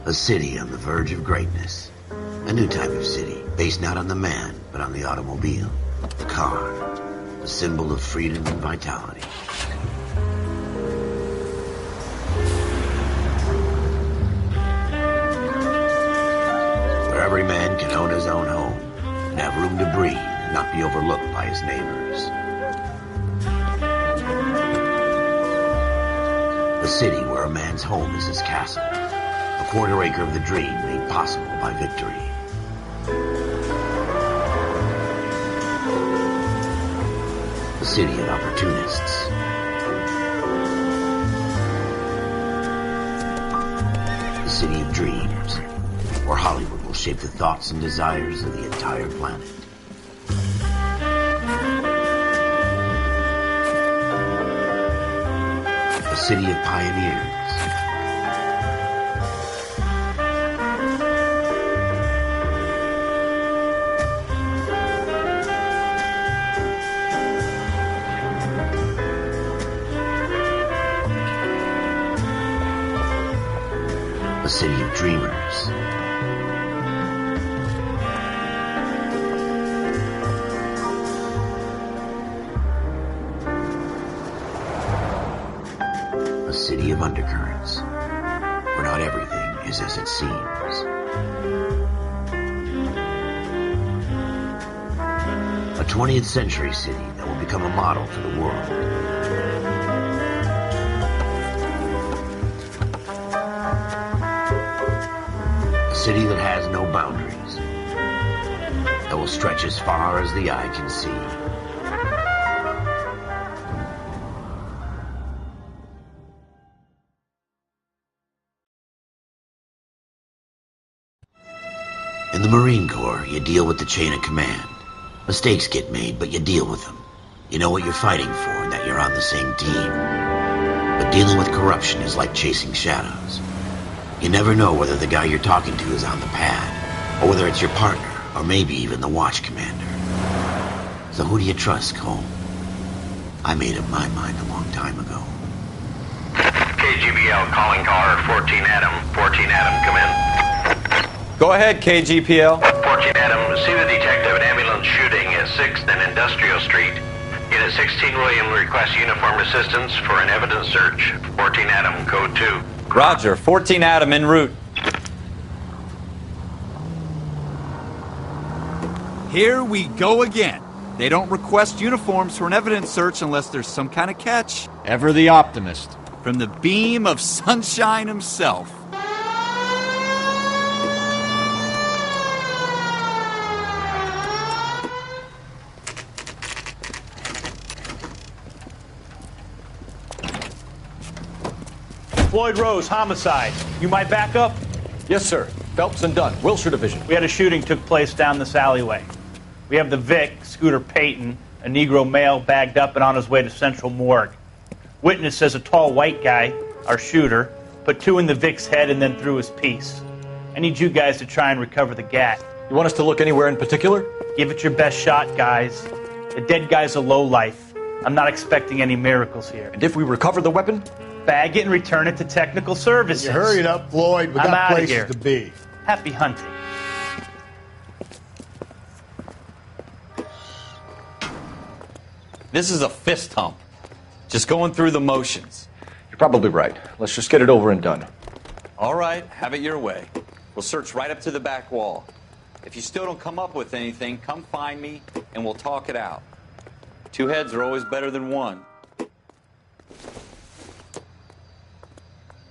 A city on the verge of greatness. A new type of city, based not on the man, but on the automobile. The car. The symbol of freedom and vitality. Where every man can own his own home, and have room to breathe, and not be overlooked by his neighbors. A city where a man's home is his castle. A quarter acre of the dream made possible by victory. A city of opportunists. A city of dreams, where Hollywood will shape the thoughts and desires of the entire planet. A city of pioneers. A city of dreamers. A city of undercurrents, where not everything is as it seems. A 20th century city that will become a model for the world. A city that has no boundaries, that will stretch as far as the eye can see. In the Marine Corps, you deal with the chain of command. Mistakes get made, but you deal with them. You know what you're fighting for and that you're on the same team. But dealing with corruption is like chasing shadows. You never know whether the guy you're talking to is on the pad, or whether it's your partner, or maybe even the watch commander. So who do you trust, Cole? I made up my mind a long time ago. KGBL calling caller 14 Adam. 14 Adam, come in. Go ahead, KGPL. 14 Adam, see the detective, an ambulance shooting at 6th and Industrial Street. Unit 16 William requests uniformed assistance for an evidence search. 14 Adam, code 2. Roger, 14 Adam en route. Here we go again. They don't request uniforms for an evidence search unless there's some kind of catch. Ever the optimist. From the beam of sunshine himself. Floyd Rose, homicide. You might back up? Yes, sir. Phelps and Dunn, Wilshire Division. We had a shooting took place down this alleyway. We have the Vic, Scooter Payton, a Negro male bagged up and on his way to Central Morgue. Witness says a tall white guy, our shooter, put 2 in the Vic's head and then threw his piece. I need you guys to try and recover the gat. You want us to look anywhere in particular? Give it your best shot, guys. The dead guy's a lowlife. I'm not expecting any miracles here. And if we recover the weapon? Bag it and return it to technical services. You hurried up, Floyd. We I'm got outta places here. to be. Happy hunting. This is a fist hump. Just going through the motions. You're probably right. Let's just get it over and done. All right, have it your way. We'll search right up to the back wall. If you still don't come up with anything, come find me and we'll talk it out. 2 heads are always better than 1.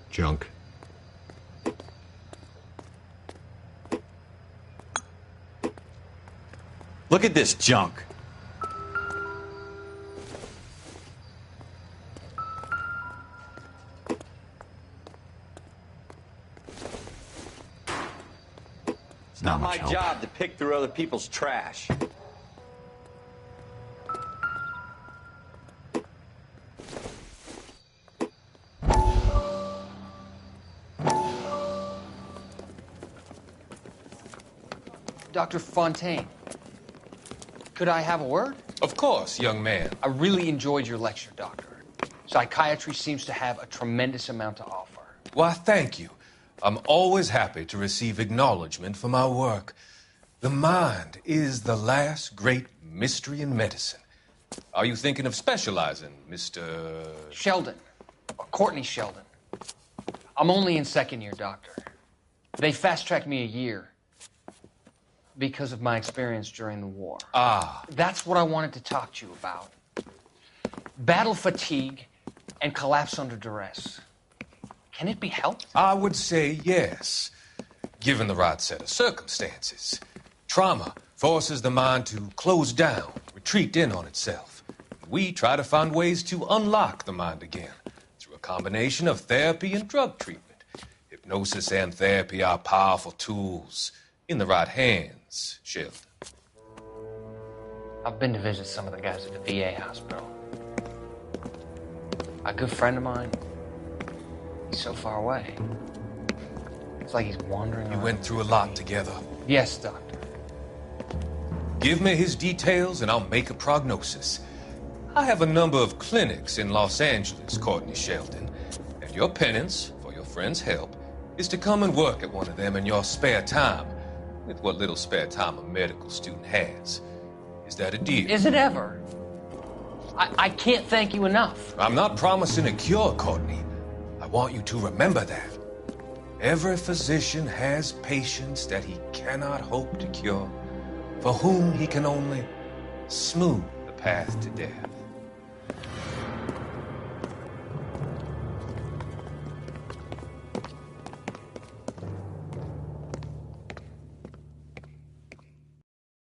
Junk. Look at this junk. It's not my job to pick through other people's trash. Dr. Fontaine, could I have a word? Of course, young man. I really enjoyed your lecture, Doctor. Psychiatry seems to have a tremendous amount to offer. Why, thank you. I'm always happy to receive acknowledgement for my work. The mind is the last great mystery in medicine. Are you thinking of specializing, Mr. Sheldon. Courtney Sheldon. I'm only in second year, Doctor. They fast-tracked me a year because of my experience during the war. Ah. That's what I wanted to talk to you about. Battle fatigue and collapse under duress. Can it be helped? I would say yes, given the right set of circumstances. Trauma forces the mind to close down, retreat in on itself. We try to find ways to unlock the mind again through a combination of therapy and drug treatment. Hypnosis and therapy are powerful tools in the right hands, Sheldon. I've been to visit some of the guys at the VA hospital. A good friend of mine, he's so far away. It's like he's wandering You around. went through a lot together. Yes, Doctor. Give me his details and I'll make a prognosis. I have a number of clinics in Los Angeles, Courtney Sheldon, and your penance for your friend's help is to come and work at one of them in your spare time, with what little spare time a medical student has. Is that a deal? Is it ever? I can't thank you enough. I'm not promising a cure, Courtney. I want you to remember that. Every physician has patients that he cannot hope to cure, for whom he can only smooth the path to death.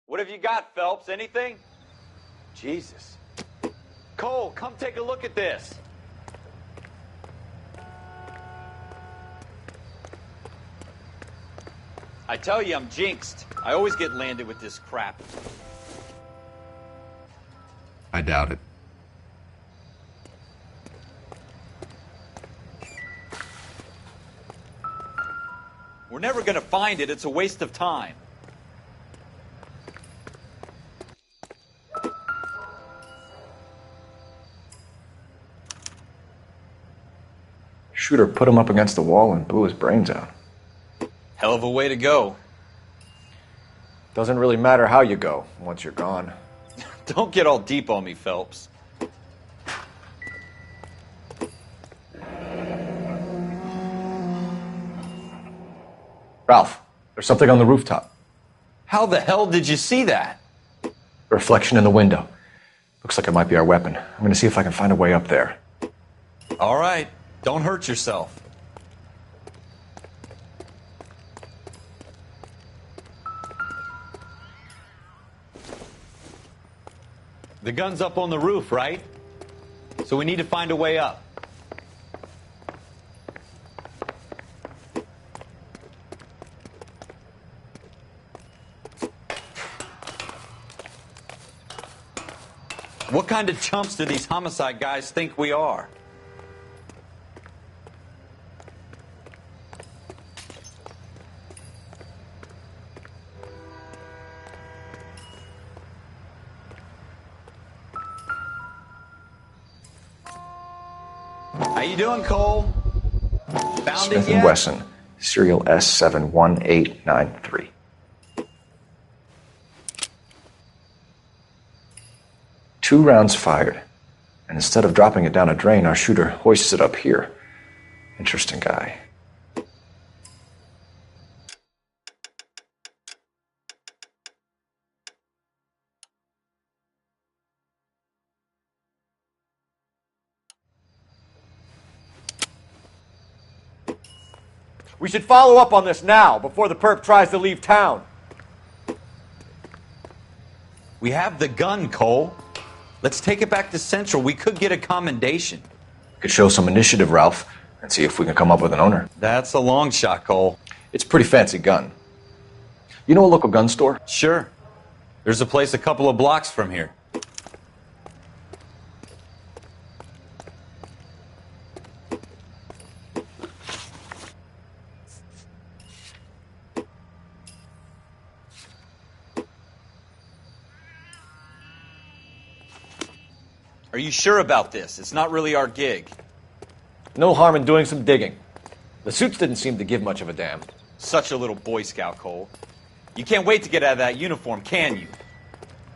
What have you got, Phelps? Anything? Jesus. Cole, come take a look at this. I tell you, I'm jinxed. I always get landed with this crap. I doubt it. We're never gonna find it. It's a waste of time. Shooter put him up against the wall and blew his brains out. Hell of a way to go. Doesn't really matter how you go once you're gone. Don't get all deep on me, Phelps. Ralph, there's something on the rooftop. How the hell did you see that? A reflection in the window. Looks like it might be our weapon. I'm going to see if I can find a way up there. All right. Don't hurt yourself. The gun's up on the roof, right? So we need to find a way up. What kind of chumps do these homicide guys think we are? How you doing, Cole? Found Smith it yet? & Wesson, serial S71893. Two rounds fired, and instead of dropping it down a drain, our shooter hoists it up here. Interesting guy. We should follow up on this now, before the perp tries to leave town. We have the gun, Cole. Let's take it back to Central. We could get a commendation. Could show some initiative, Ralph, and see if we can come up with an owner. That's a long shot, Cole. It's a pretty fancy gun. You know a local gun store? Sure. There's a place a couple of blocks from here. Are you sure about this? It's not really our gig. No harm in doing some digging. The suits didn't seem to give much of a damn. Such a little Boy Scout, Cole. You can't wait to get out of that uniform, can you?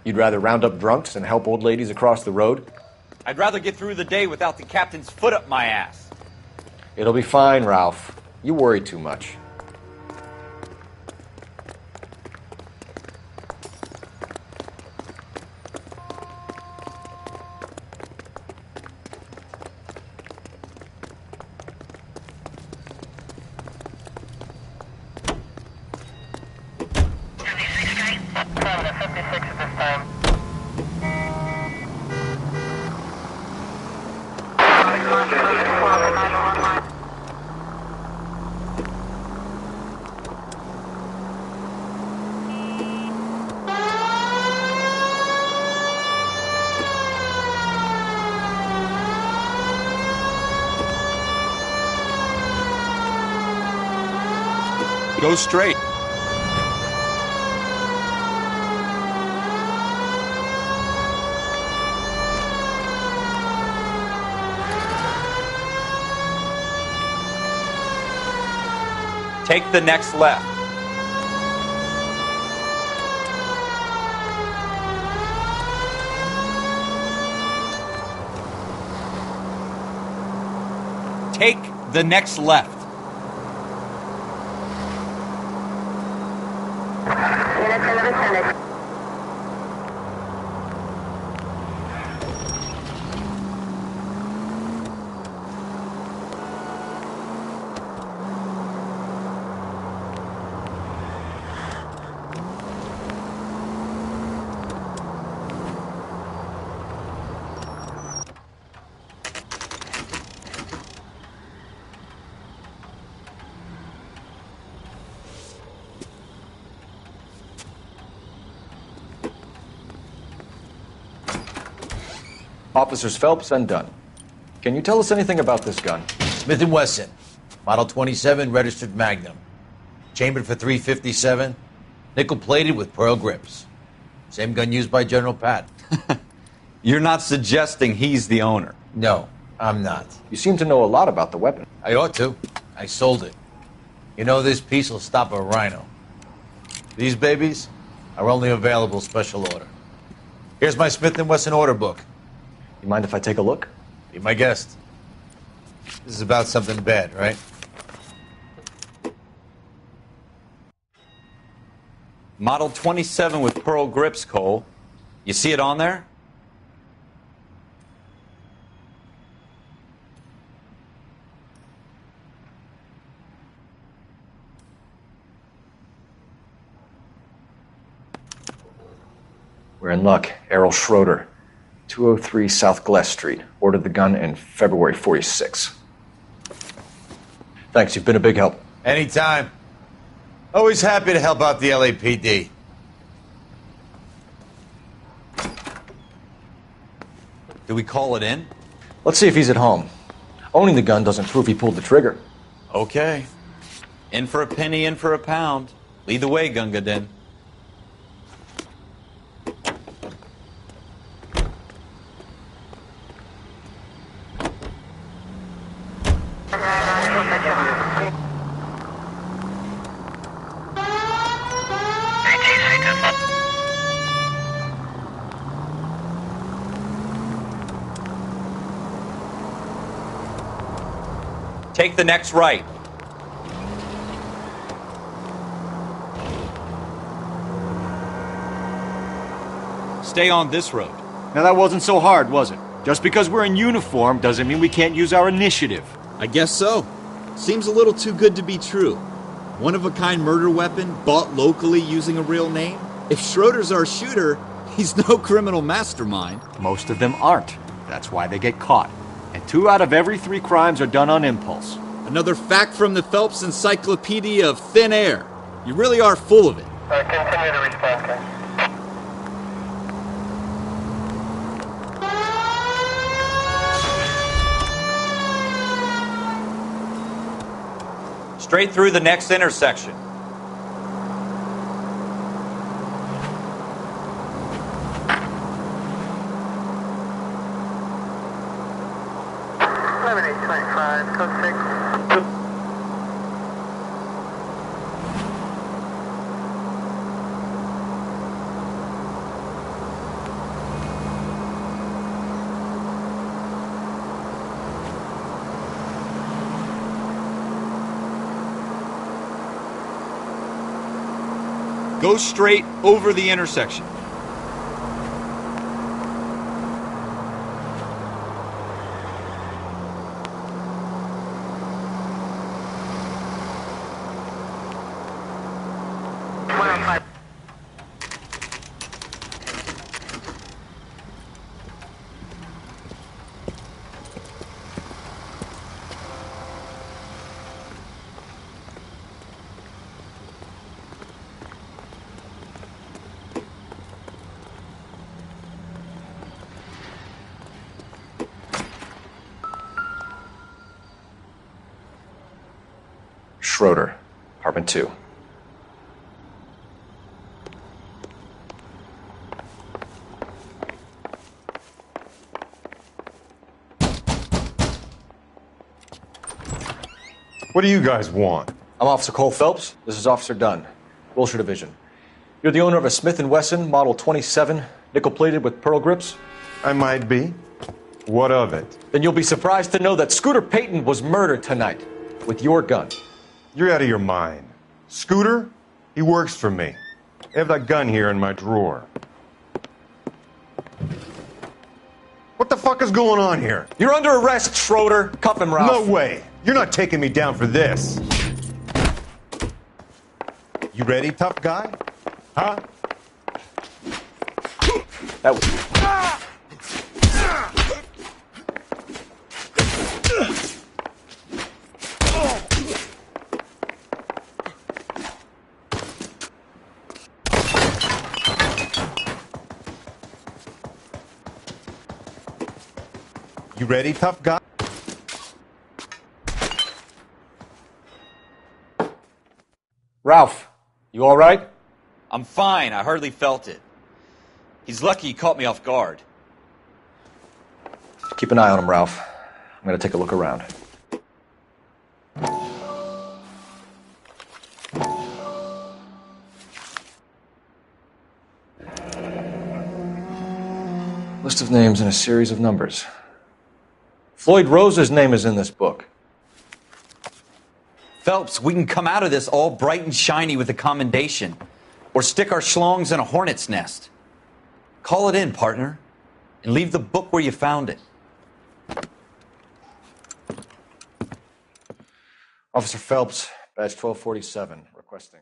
You'd rather round up drunks and help old ladies across the road? I'd rather get through the day without the captain's foot up my ass. It'll be fine, Ralph. You worry too much. Go straight. Take the next left. Take the next left. Officers Phelps and Dunn. Can you tell us anything about this gun? Smith & Wesson, Model 27, registered Magnum. Chambered for .357, nickel-plated with pearl grips. Same gun used by General Patton. You're not suggesting he's the owner? No, I'm not. You seem to know a lot about the weapon. I ought to. I sold it. You know, this piece will stop a rhino. These babies are only available special order. Here's my Smith & Wesson order book. You mind if I take a look? Be my guest. This is about something bad, right? Model 27 with pearl grips, Cole. You see it on there? We're in luck. Errol Schroeder, 203 South Glass Street. Ordered the gun in February '46. Thanks, you've been a big help. Anytime. Always happy to help out the LAPD. Do we call it in? Let's see if he's at home. Owning the gun doesn't prove he pulled the trigger. Okay. In for a penny, in for a pound. Lead the way, Gunga Din. Take the next right. Stay on this road. Now that wasn't so hard, was it? Just because we're in uniform doesn't mean we can't use our initiative. I guess so. Seems a little too good to be true. One-of-a-kind murder weapon bought locally using a real name? If Schroeder's our shooter, he's no criminal mastermind. Most of them aren't. That's why they get caught. And 2 out of every 3 crimes are done on impulse. Another fact from the Phelps Encyclopedia of Thin Air. You really are full of it. Continue to respond, guys. Straight through the next intersection. Go straight over the intersection. Schroeder, apartment 2. What do you guys want? I'm Officer Cole Phelps. This is Officer Dunn, Wilshire Division. You're the owner of a Smith & Wesson Model 27, nickel-plated with pearl grips? I might be. What of it? Then you'll be surprised to know that Scooter Payton was murdered tonight with your gun. You're out of your mind. Scooter? He works for me. I have that gun here in my drawer. What the fuck is going on here? You're under arrest, Schroeder. Cuff him, Ralph. No way. You're not taking me down for this. You ready, tough guy? Huh? That was... You ready, tough guy? Ralph, you all right? I'm fine. I hardly felt it. He's lucky he caught me off guard. Keep an eye on him, Ralph. I'm going to take a look around. List of names and a series of numbers. Floyd Rose's name is in this book. Phelps, we can come out of this all bright and shiny with a commendation. Or stick our schlongs in a hornet's nest. Call it in, partner. And leave the book where you found it. Officer Phelps, badge 1247, requesting.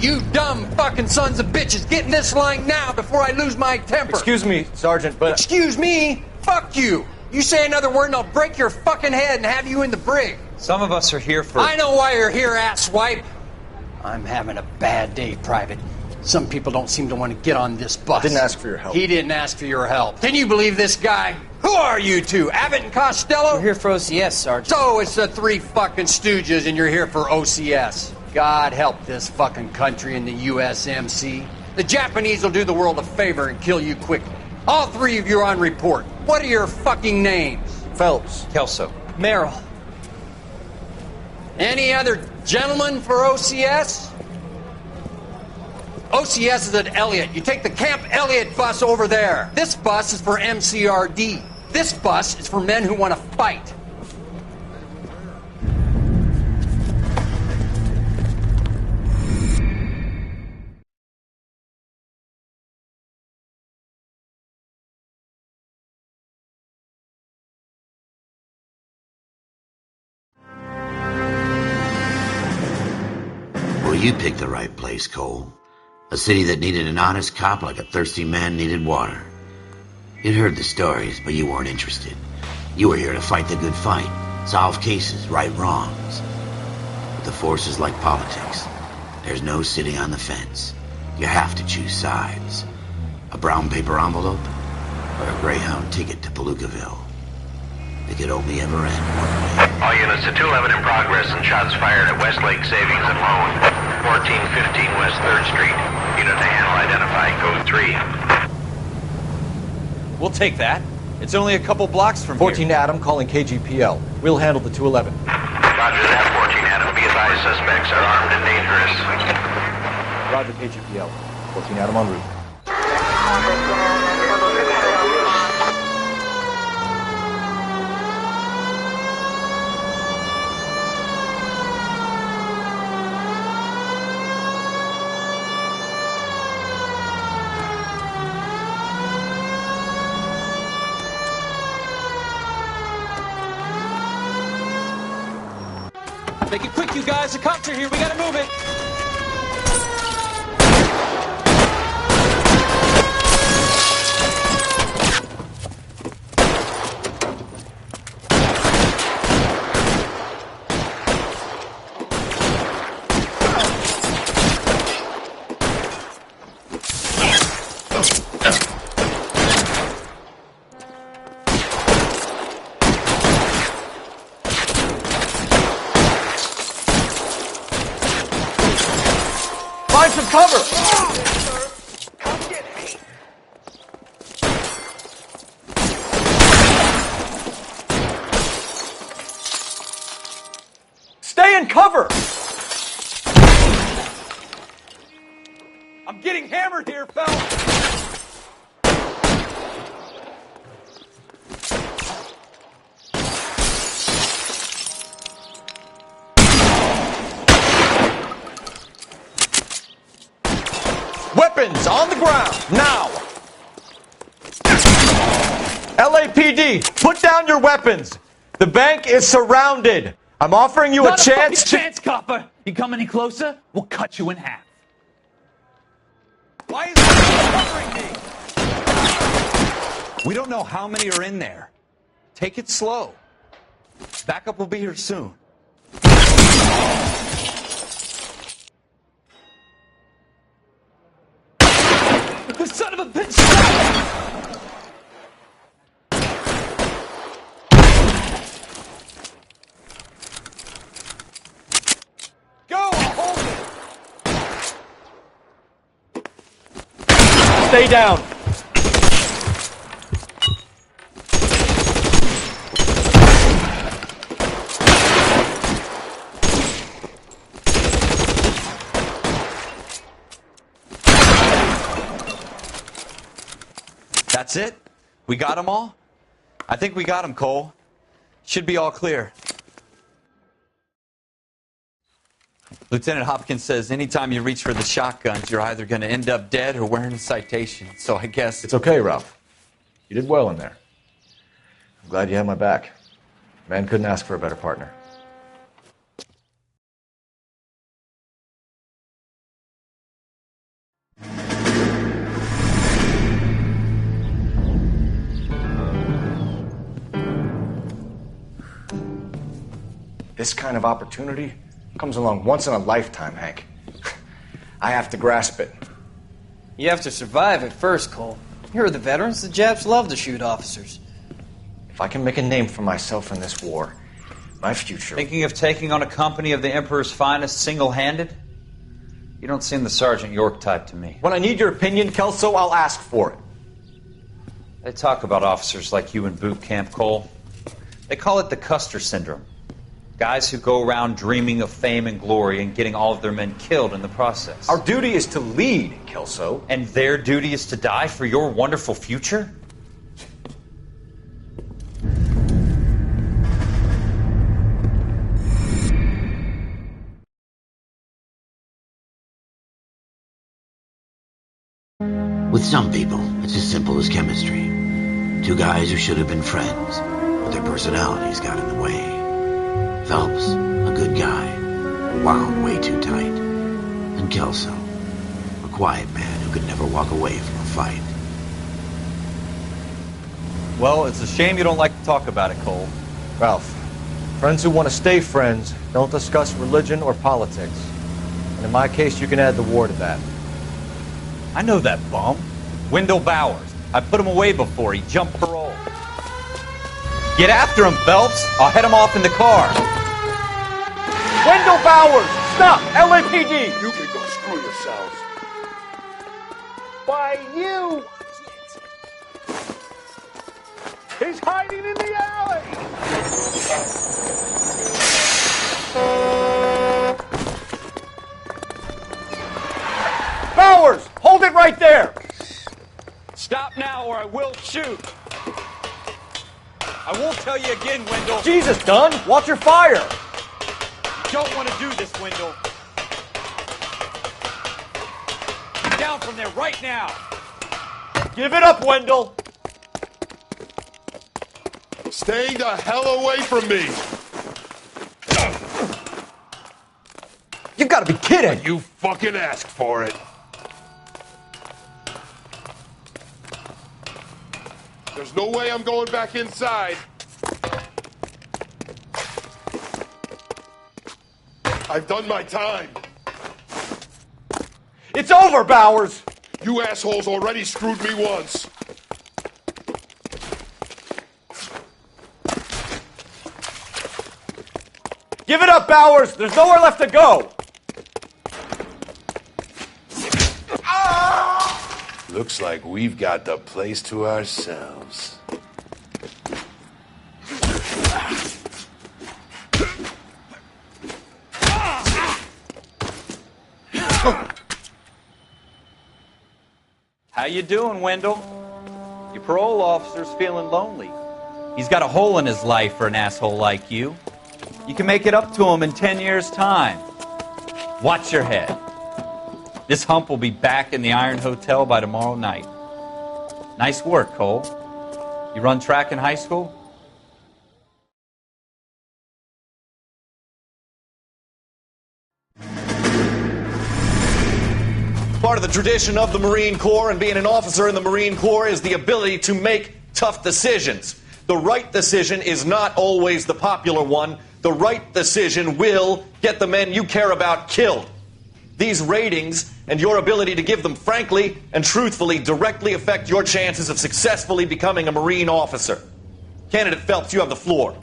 You dumb fucking sons of bitches, get in this line now before I lose my temper. Excuse me, Sergeant, but... Excuse me? Fuck you. You say another word and I'll break your fucking head and have you in the brig. Some of us are here for... I know why you're here, asswipe. I'm having a bad day, Private. Some people don't seem to want to get on this bus. I didn't ask for your help. He didn't ask for your help. Can you believe this guy? Who are you two? Abbott and Costello? We're here for OCS, Sergeant. So it's the three fucking stooges and you're here for OCS. God help this fucking country and the USMC. The Japanese will do the world a favor and kill you quickly. All three of you are on report. What are your fucking names? Phelps. Kelso. Merrill. Any other gentlemen for OCS? OCS is at Elliott. You take the Camp Elliott bus over there. This bus is for MCRD. This bus is for men who want to fight. Well, you picked the right place, Cole. A city that needed an honest cop like a thirsty man needed water. You'd heard the stories, but you weren't interested. You were here to fight the good fight, solve cases, right wrongs. But the force is like politics. There's no sitting on the fence. You have to choose sides. A brown paper envelope or a Greyhound ticket to Palookaville. It could only ever end one way. All units to 211 in progress and shots fired at Westlake Savings and Loan, 1415 West 3rd Street. Unit to handle identify, code 3. We'll take that. It's only a couple blocks from 14 Adam calling KGPL. We'll handle the 211. Roger that, 14 Adam. Be advised, suspects are armed and dangerous. Roger KGPL. 14 Adam en route. Make it quick, you guys. The cops are here. We gotta move it. Find some cover! Stay in cover! I'm getting hammered here, fellas! Weapons on the ground, now! LAPD, put down your weapons! The bank is surrounded! I'm offering you a chance to... chance, copper! You come any closer, we'll cut you in half. Why is it covering me? We don't know how many are in there. Take it slow. Backup will be here soon. The son of a bitch! Go! I'll hold it! Stay down! That's it? We got them all? I think we got them, Cole. Should be all clear. Lieutenant Hopkins says anytime you reach for the shotguns, you're either going to end up dead or wearing a citation. So I guess... It's okay, Ralph. You did well in there. I'm glad you had my back. Man couldn't ask for a better partner. This kind of opportunity comes along once in a lifetime, Hank. I have to grasp it. You have to survive it first, Cole. Here are the veterans. The Japs love to shoot officers. If I can make a name for myself in this war, my future... Thinking of taking on a company of the Emperor's finest single-handed? You don't seem the Sergeant York type to me. When I need your opinion, Kelso, I'll ask for it. They talk about officers like you in boot camp, Cole. They call it the Custer Syndrome. Guys who go around dreaming of fame and glory and getting all of their men killed in the process. Our duty is to lead, Kelso. And their duty is to die for your wonderful future? With some people, it's as simple as chemistry. Two guys who should have been friends, but their personalities got in the way. Phelps, a good guy, wound way too tight. And Kelso, a quiet man who could never walk away from a fight. Well, it's a shame you don't like to talk about it, Cole. Ralph, friends who want to stay friends don't discuss religion or politics. And in my case, you can add the war to that. I know that bum. Wendell Bowers. I put him away before he jumped parole. Get after him, Phelps. I'll head him off in the car. Wendell Bowers! Stop! LAPD! You can go screw yourselves. By you! He's hiding in the alley! Bowers! Hold it right there! Stop now or I will shoot. I won't tell you again, Wendell. Jesus, Dunn! Watch your fire! You don't want to do this, Wendell. Get down from there right now. Give it up, Wendell! Stay the hell away from me! You've got to be kidding! You fucking asked for it. There's no way I'm going back inside. I've done my time. It's over, Bowers! You assholes already screwed me once. Give it up, Bowers! There's nowhere left to go! Looks like we've got the place to ourselves. How you doing, Wendell? Your parole officer's feeling lonely. He's got a hole in his life for an asshole like you. You can make it up to him in 10 years' time. Watch your head. This hump will be back in the Iron Hotel by tomorrow night. Nice work, Cole. You run track in high school? Part of the tradition of the Marine Corps and being an officer in the Marine Corps is the ability to make tough decisions. The right decision is not always the popular one. The right decision will get the men you care about killed. These ratings and your ability to give them frankly and truthfully directly affect your chances of successfully becoming a Marine officer. Candidate Phelps, you have the floor.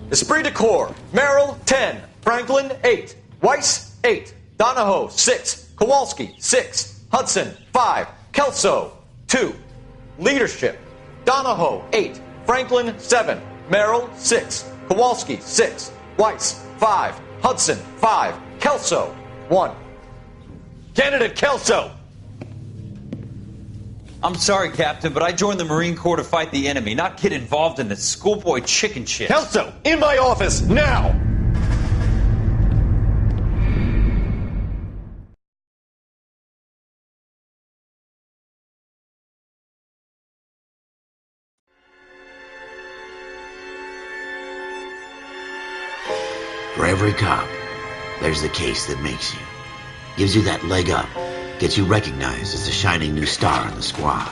Esprit de Corps, Merrill, 10. Franklin, 8. Weiss, 8. Donahoe, 6. Kowalski, 6. Hudson, 5. Kelso, 2. Leadership, Donahoe, 8. Franklin, 7. Merrill, 6. Kowalski, 6. Weiss, 5. Hudson, 5. Kelso, 1. Candidate Kelso! I'm sorry, Captain, but I joined the Marine Corps to fight the enemy, not get involved in this schoolboy chicken shit. Kelso, in my office, now! For every cop, there's the case that makes you. Gives you that leg up, gets you recognized as the shining new star in the squad.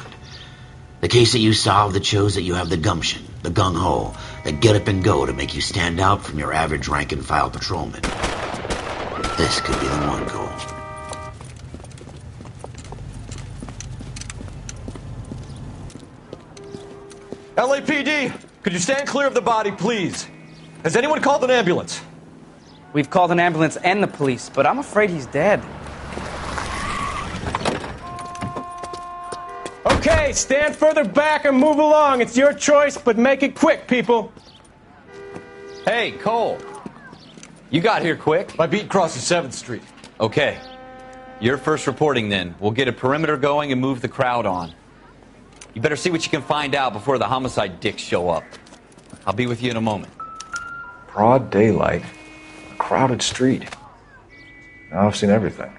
The case that you solve that shows that you have the gumption, the gung-ho, that get up and go to make you stand out from your average rank-and-file patrolman. This could be the one, Cole. LAPD, could you stand clear of the body, please? Has anyone called an ambulance? We've called an ambulance and the police, but I'm afraid he's dead. Okay, stand further back and move along. It's your choice, but make it quick, people. Hey, Cole. You got here quick. My beat crosses 7th Street. Okay. You're first reporting then. We'll get a perimeter going and move the crowd on. You better see what you can find out before the homicide dicks show up. I'll be with you in a moment. Broad daylight, a crowded street. Now I've seen everything.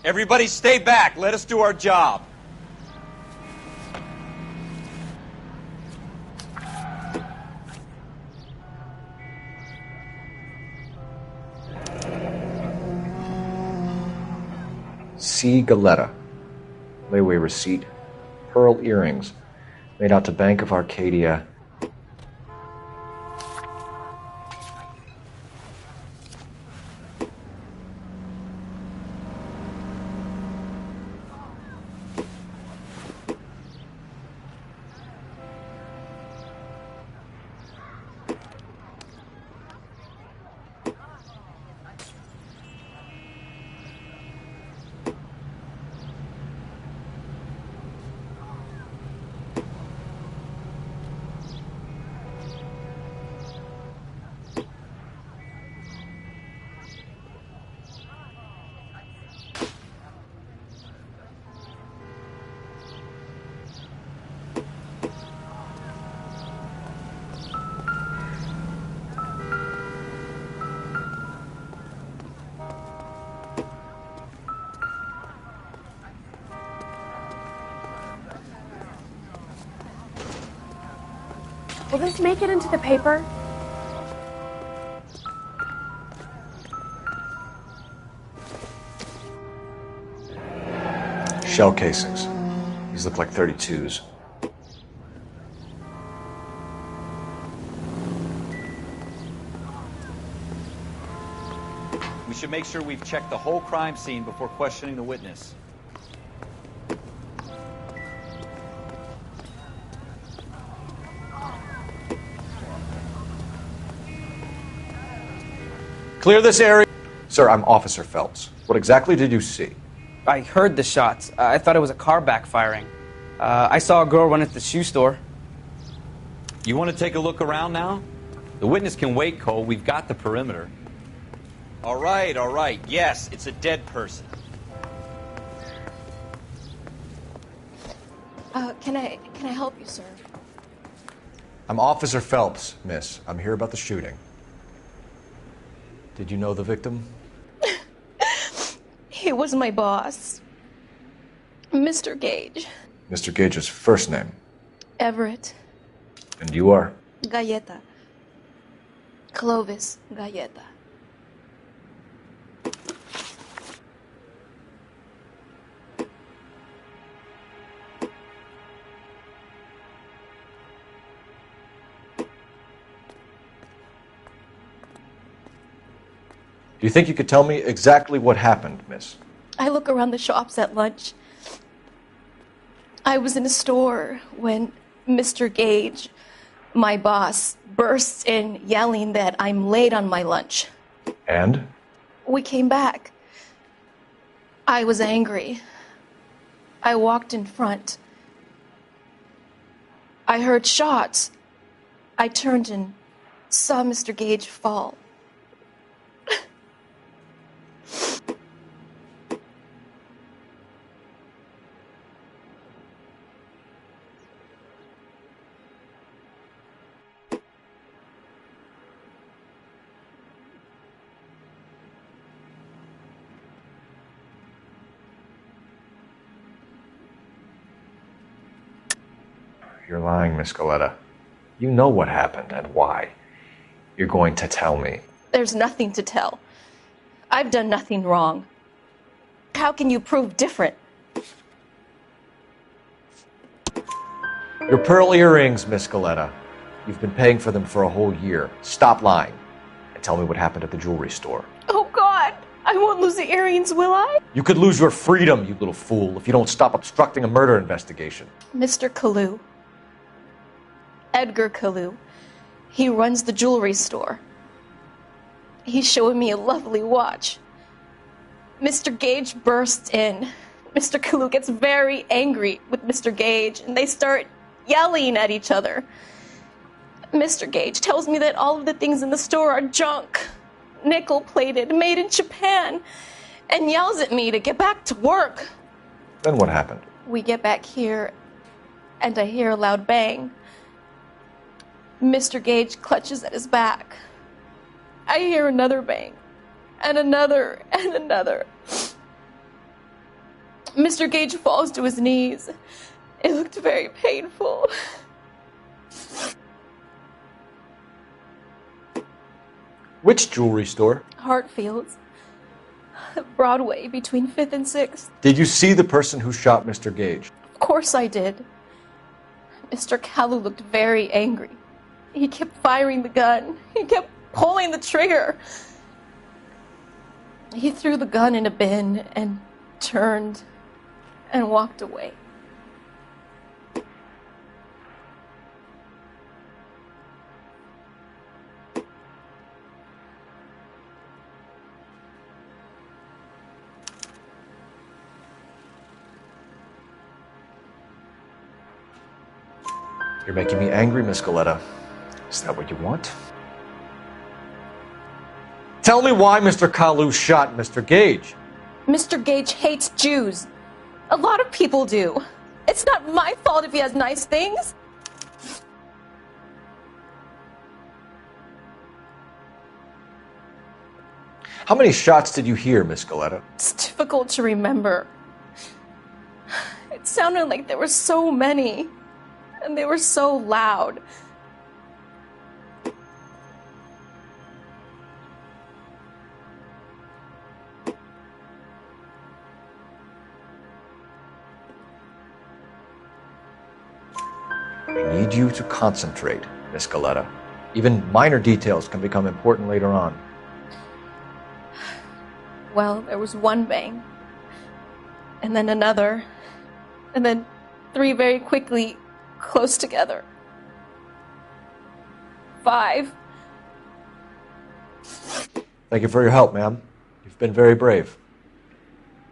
Everybody stay back. Let us do our job. C. Galetta. Layaway receipt. Pearl earrings. Made out to Bank of Arcadia. Will this make it into the paper? Shell casings. These look like 32s. We should make sure we've checked the whole crime scene before questioning the witness. Clear this area. Sir, I'm Officer Phelps. What exactly did you see? I heard the shots. I thought it was a car backfiring. I saw a girl run into the shoe store. You want to take a look around now? The witness can wait, Cole. We've got the perimeter. All right. Yes, it's a dead person. Can I help you, sir? I'm Officer Phelps, miss. I'm here about the shooting. Did you know the victim? He was my boss, Mr. Gage. Mr. Gage's first name. Everett. And you are? Galleta. Clovis Galleta. Do you think you could tell me exactly what happened, miss? I look around the shops at lunch. I was in a store when Mr. Gage, my boss, bursts in yelling that I'm late on my lunch. And? We came back. I was angry. I walked in front. I heard shots. I turned and saw Mr. Gage fall. You're lying, Miss Galleta. You know what happened and why. You're going to tell me. There's nothing to tell. I've done nothing wrong. How can you prove different? Your pearl earrings, Miss Galleta. You've been paying for them for a whole year. Stop lying and tell me what happened at the jewelry store. Oh, God! I won't lose the earrings, will I? You could lose your freedom, you little fool, if you don't stop obstructing a murder investigation. Mr. Kalu. Edgar Kalu. He runs the jewelry store. He's showing me a lovely watch. Mr. Gage bursts in. Mr. Kalu gets very angry with Mr. Gage, and they start yelling at each other. Mr. Gage tells me that all of the things in the store are junk, nickel-plated, made in Japan, and yells at me to get back to work. Then what happened? We get back here, and I hear a loud bang. Mr. Gage clutches at his back. I hear another bang, and another, and another. Mr. Gage falls to his knees. It looked very painful. Which jewelry store? Hartfield's. Broadway, between 5th and 6th. Did you see the person who shot Mr. Gage? Of course I did. Mr. Kalu looked very angry. He kept firing the gun. He kept pulling the trigger. He threw the gun in a bin and turned and walked away. You're making me angry, Miss Galleta. Is that what you want? Tell me why Mr. Kalu shot Mr. Gage. Mr. Gage hates Jews. A lot of people do. It's not my fault if he has nice things. How many shots did you hear, Miss Galleta? It's difficult to remember. It sounded like there were so many, and they were so loud. I need you to concentrate, Miss Galetta. Even minor details can become important later on. Well, there was one bang, and then another, and then 3 very quickly, close together. 5. Thank you for your help, ma'am. You've been very brave.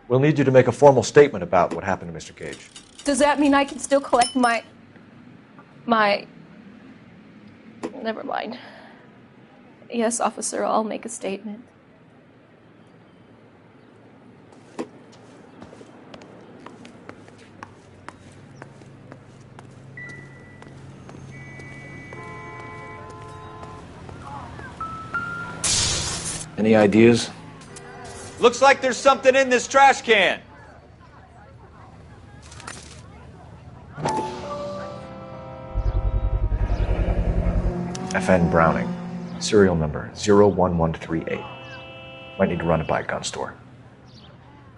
We'll need you to make a formal statement about what happened to Mr. Gage. Does that mean I can still collect my... Never mind. Yes, officer, I'll make a statement. Any ideas? Looks like there's something in this trash can. FN Browning. Serial number 01138. Might need to run it by a gun store.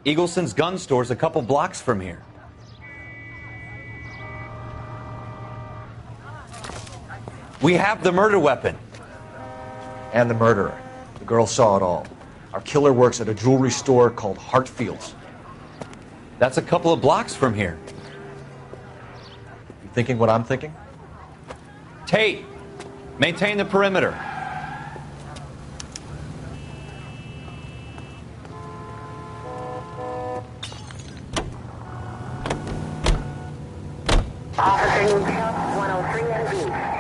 Eagleson's gun store's a couple blocks from here. We have the murder weapon. And the murderer. The girl saw it all. Our killer works at a jewelry store called Hartfield's. That's a couple of blocks from here. You thinking what I'm thinking? Tate, maintain the perimeter. Officer Detail 103 and B.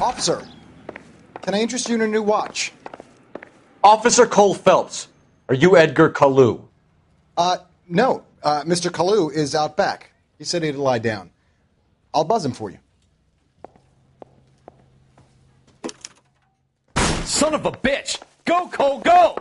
Officer, can I interest you in a new watch? Officer Cole Phelps, are you Edgar Kalu? No. Mr. Kalu is out back. He said he'd lie down. I'll buzz him for you. Son of a bitch! Go, Cole, go!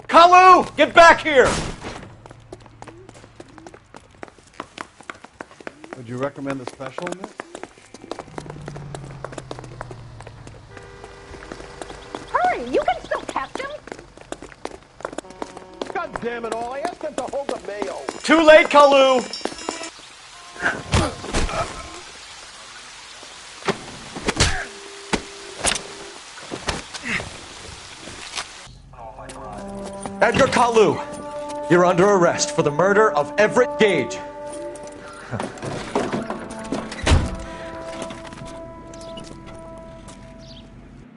Kalu! Get back here! Would you recommend a special, miss? Hurry! You can still catch him! God damn it all, I asked them to hold the mayo. Too late, Kalu! Edgar Kalu, you're under arrest for the murder of Everett Gage.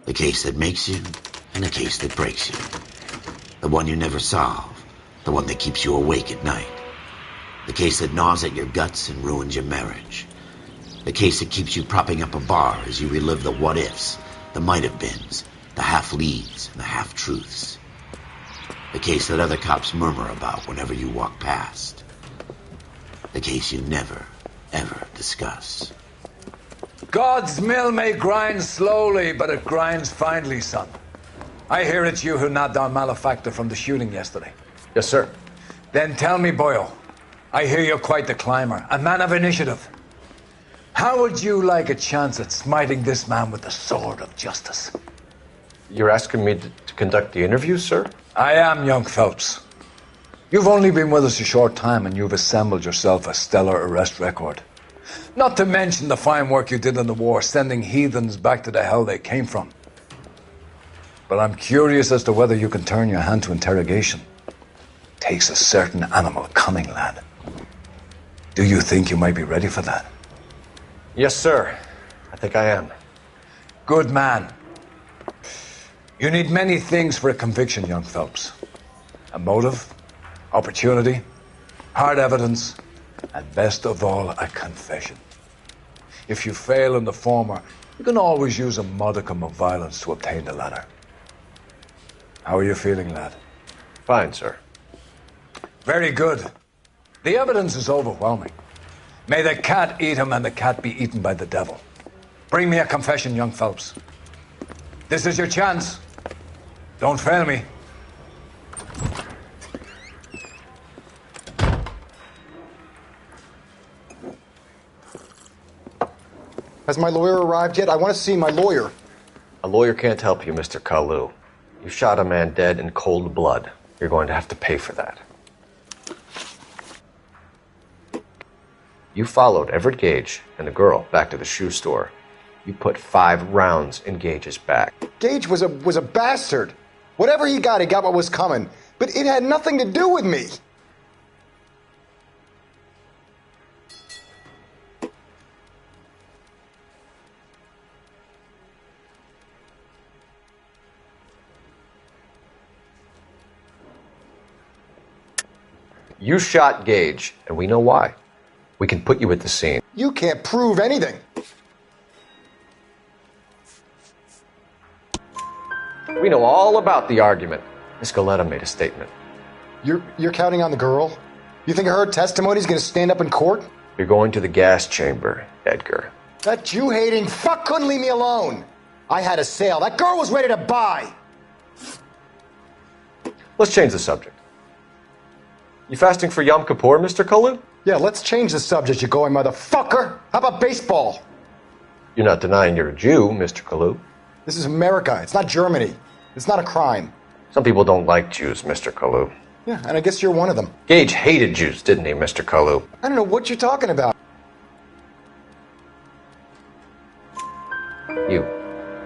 The case that makes you, and the case that breaks you. The one you never solve, the one that keeps you awake at night. The case that gnaws at your guts and ruins your marriage. The case that keeps you propping up a bar as you relive the what-ifs, the might-have-beens, the half-leads, and the half-truths. The case that other cops murmur about whenever you walk past. The case you never, ever discuss. God's mill may grind slowly, but it grinds finely, son. I hear it's you who nabbed our malefactor from the shooting yesterday. Yes, sir. Then tell me, Boyle, I hear you're quite the climber, a man of initiative. How would you like a chance at smiting this man with the sword of justice? You're asking me to conduct the interview, sir? I am, young Phelps. You've only been with us a short time and you've assembled yourself a stellar arrest record. Not to mention the fine work you did in the war, sending heathens back to the hell they came from. But I'm curious as to whether you can turn your hand to interrogation. Takes a certain animal cunning, lad. Do you think you might be ready for that? Yes, sir. I think I am. Good man. You need many things for a conviction, young Phelps. A motive, opportunity, hard evidence, and best of all, a confession. If you fail in the former, you can always use a modicum of violence to obtain the latter. How are you feeling, lad? Fine, sir. Very good. The evidence is overwhelming. May the cat eat him and the cat be eaten by the devil. Bring me a confession, young Phelps. This is your chance. Don't fail me. Has my lawyer arrived yet? I want to see my lawyer. A lawyer can't help you, Mr. Kalu. You shot a man dead in cold blood. You're going to have to pay for that. You followed Everett Gage and the girl back to the shoe store. You put 5 rounds in Gage's back. Gage was a bastard. Whatever he got what was coming. But it had nothing to do with me. You shot Gage, and we know why. We can put you at the scene. You can't prove anything. We know all about the argument. Miss Goleta made a statement. You're counting on the girl? You think her testimony's gonna stand up in court? You're going to the gas chamber, Edgar. That Jew-hating fuck couldn't leave me alone. I had a sale. That girl was ready to buy. Let's change the subject. You fasting for Yom Kippur, Mr. Kalu? Yeah, let's change the subject, you going motherfucker. How about baseball? You're not denying you're a Jew, Mr. Kalu. This is America. It's not Germany. It's not a crime. Some people don't like Jews, Mr. Kalu. Yeah, and I guess you're one of them. Gage hated Jews, didn't he, Mr. Kalu? I don't know what you're talking about. You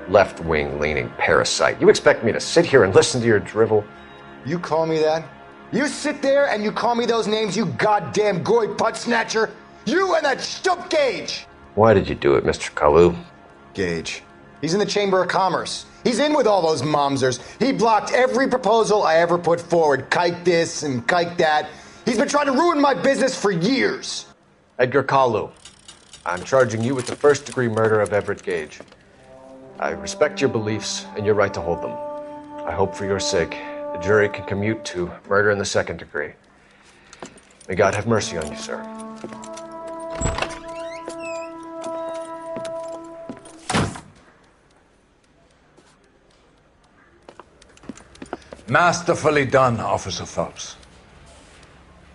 left-wing leaning parasite. You expect me to sit here and listen to your drivel? You call me that? You sit there and you call me those names, you goddamn goy putt snatcher? You and that stup Gage! Why did you do it, Mr. Kalu? Gage. He's in the Chamber of Commerce. He's in with all those momsers. He blocked every proposal I ever put forward. Kike this and kike that. He's been trying to ruin my business for years. Edgar Kalu, I'm charging you with the first-degree murder of Everett Gage. I respect your beliefs and your right to hold them. I hope for your sake the jury can commute to murder in the second degree. May God have mercy on you, sir. Masterfully done, Officer Phelps.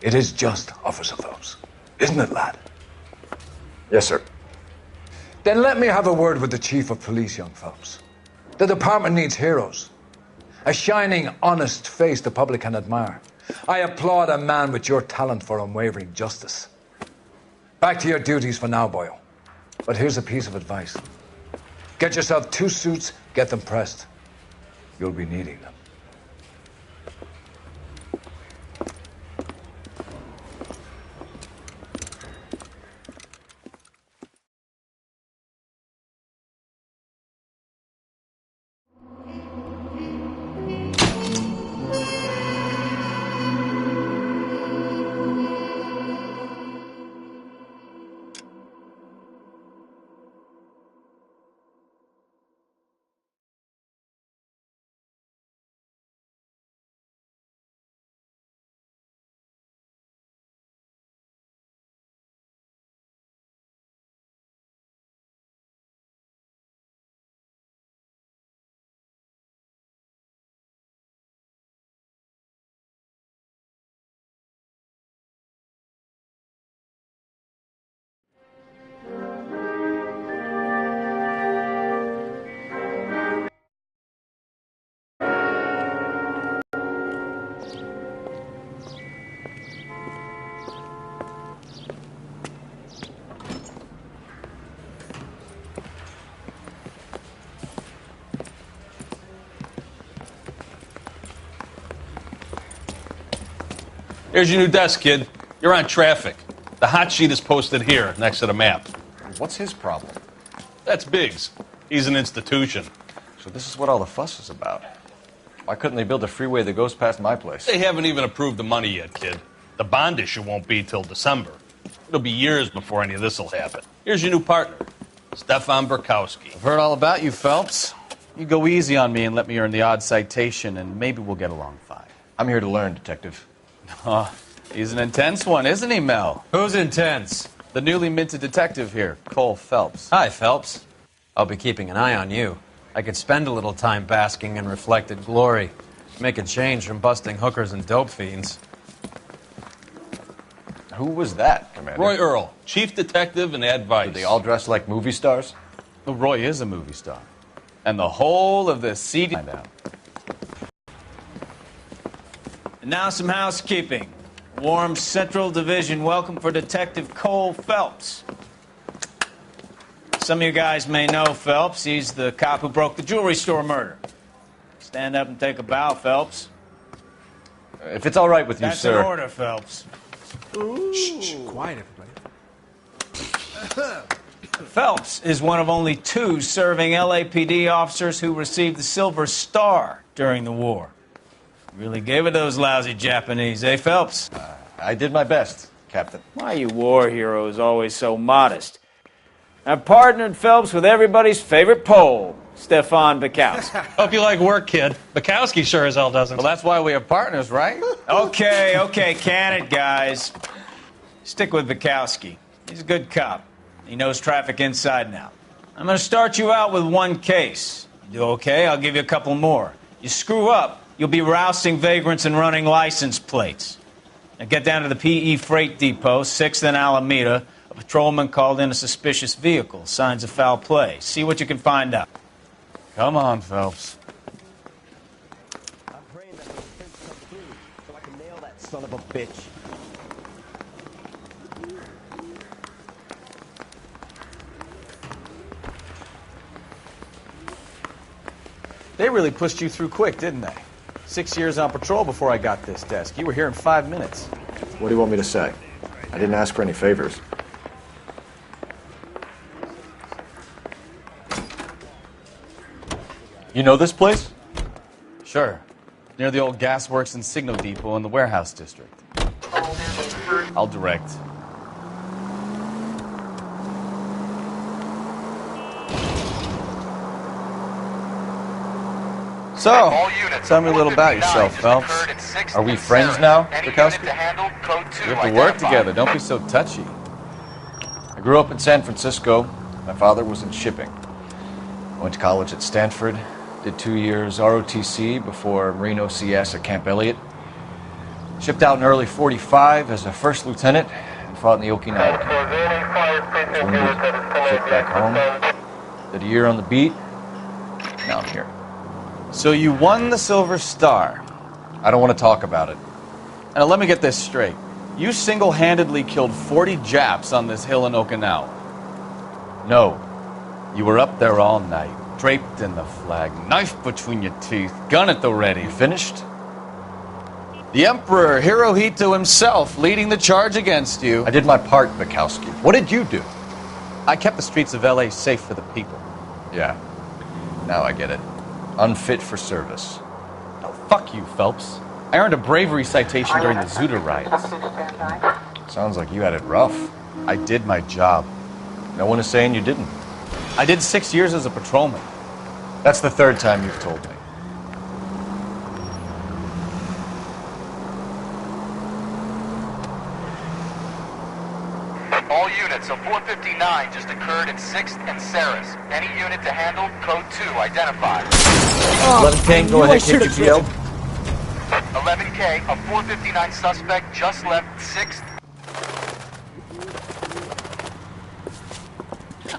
It is just, Officer Phelps. Isn't it, lad? Yes, sir. Then let me have a word with the Chief of Police, young Phelps. The department needs heroes. A shining, honest face the public can admire. I applaud a man with your talent for unwavering justice. Back to your duties for now, Boyle. But here's a piece of advice. Get yourself 2 suits, get them pressed. You'll be needing them. Here's your new desk, kid. You're on traffic. The hot sheet is posted here, next to the map. What's his problem? That's Biggs. He's an institution. So this is what all the fuss is about. Why couldn't they build a freeway that goes past my place? They haven't even approved the money yet, kid. The bond issue won't be till December. It'll be years before any of this will happen. Here's your new partner, Stefan Burkowski. I've heard all about you, Phelps. You go easy on me and let me earn the odd citation, and maybe we'll get along fine. I'm here to learn, Detective. Oh, he's an intense one, isn't he, Mel? Who's intense? The newly minted detective here, Cole Phelps. Hi, Phelps. I'll be keeping an eye on you. I could spend a little time basking in reflected glory. Make a change from busting hookers and dope fiends. Who was that, Commander? Roy Earl, chief detective and advice. Do they all dress like movie stars? Well, Roy is a movie star. And the whole of the CD... Find out. And now some housekeeping. Warm Central Division welcome for Detective Cole Phelps. Some of you guys may know Phelps. He's the cop who broke the jewelry store murder. Stand up and take a bow, Phelps. If it's all right with you, That's sir. That's an order, Phelps. Shh, quiet, everybody. Phelps is one of only 2 serving LAPD officers who received the Silver Star during the war. Really gave it those lousy Japanese, eh, Phelps? I did my best, Captain. Why are you war heroes always so modest? I've partnered Phelps with everybody's favorite Pole, Stefan Burkowski. Hope you like work, kid. Bukowski sure as hell doesn't. Well, that's why we have partners, right? Okay, can it, guys. Stick with Bukowski. He's a good cop. He knows traffic inside and out. I'm going to start you out with 1 case. You do okay, I'll give you a couple more. You screw up, you'll be rousting vagrants and running license plates. Now get down to the PE Freight Depot, 6th and Alameda. A patrolman called in a suspicious vehicle. Signs of foul play. See what you can find out. Come on, Phelps. I'm praying that the prince comes through so I can nail that son of a bitch. They really pushed you through quick, didn't they? 6 years on patrol before I got this desk. You were here in 5 minutes. What do you want me to say? I didn't ask for any favors. You know this place? Sure. Near the old gasworks and signal depot in the warehouse district. I'll direct. So, tell me a little about yourself, Phelps. Are we friends now, Bukowski? We have to work together. Don't be so touchy. I grew up in San Francisco. My father was in shipping. I went to college at Stanford. Did 2 years ROTC before Marine OCS at Camp Elliott. Shipped out in early '45 as a first lieutenant and fought in the Okinawa campaign. Was wounded, shipped back home. Did a year on the beat. Now I'm here. So you won the Silver Star. I don't want to talk about it. Now let me get this straight. You single-handedly killed 40 Japs on this hill in Okinawa. No. You were up there all night, draped in the flag, knife between your teeth, gun at the ready. You finished? The Emperor Hirohito himself leading the charge against you. I did my part, Bukowski. What did you do? I kept the streets of L.A. safe for the people. Yeah. Now I get it. Unfit for service. No, fuck you, Phelps. I earned a bravery citation during the Zuda riots. Sounds like you had it rough. I did my job. No one is saying you didn't. I did 6 years as a patrolman. That's the 3rd time you've told me. All units, a 459 just occurred in 6th and Saris. Any unit to handle, code 2, identified. 11K, go ahead, KGPL. 11K, a 459 suspect just left 6th.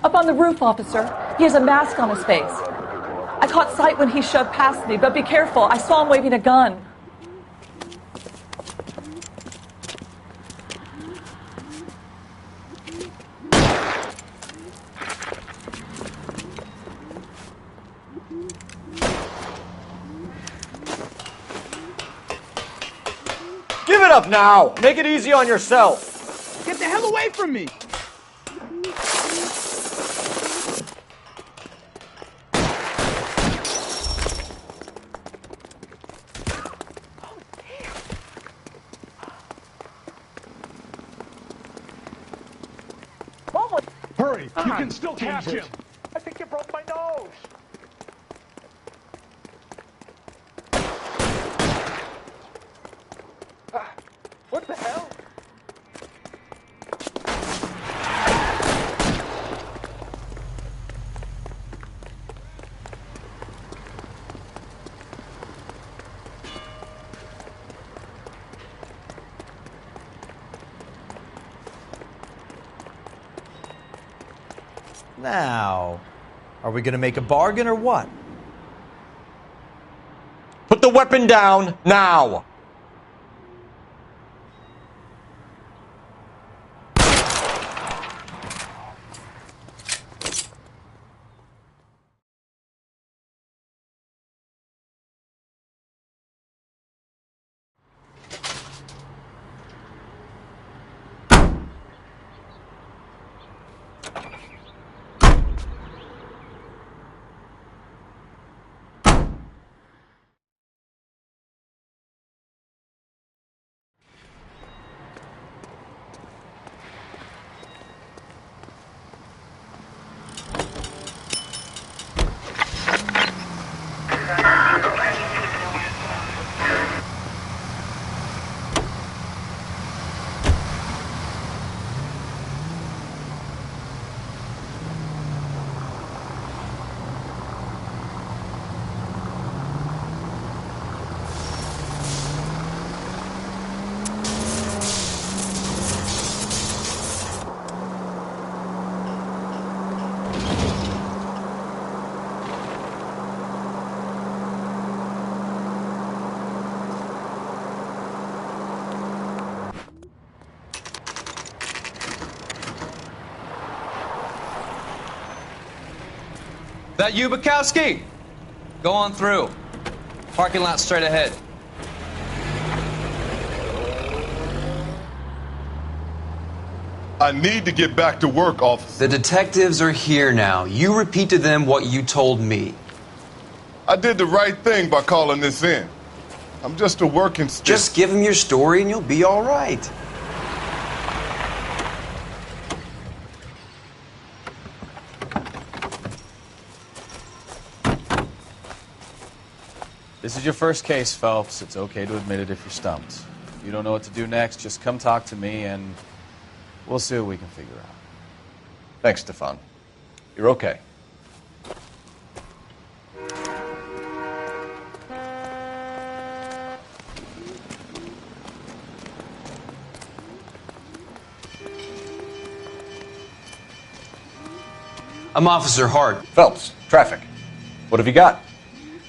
Up on the roof, officer. He has a mask on his face. I caught sight when he shoved past me, but be careful. I saw him waving a gun. Give it up now! Make it easy on yourself! Get the hell away from me! Hurry! You can still catch him! I think you broke my nose. What the hell? Now, are we gonna make a bargain or what? Put the weapon down now! That you, Bukowski? Go on through. Parking lot straight ahead. I need to get back to work, officer. The detectives are here now. You repeat to them what you told me. I did the right thing by calling this in. I'm just a working stiff. Just give them your story and you'll be all right. This is your first case, Phelps. It's okay to admit it if you're stumped. If you don't know what to do next, just come talk to me and we'll see what we can figure out. Thanks, Stefan. You're okay. I'm Officer Hart. Phelps, traffic. What have you got?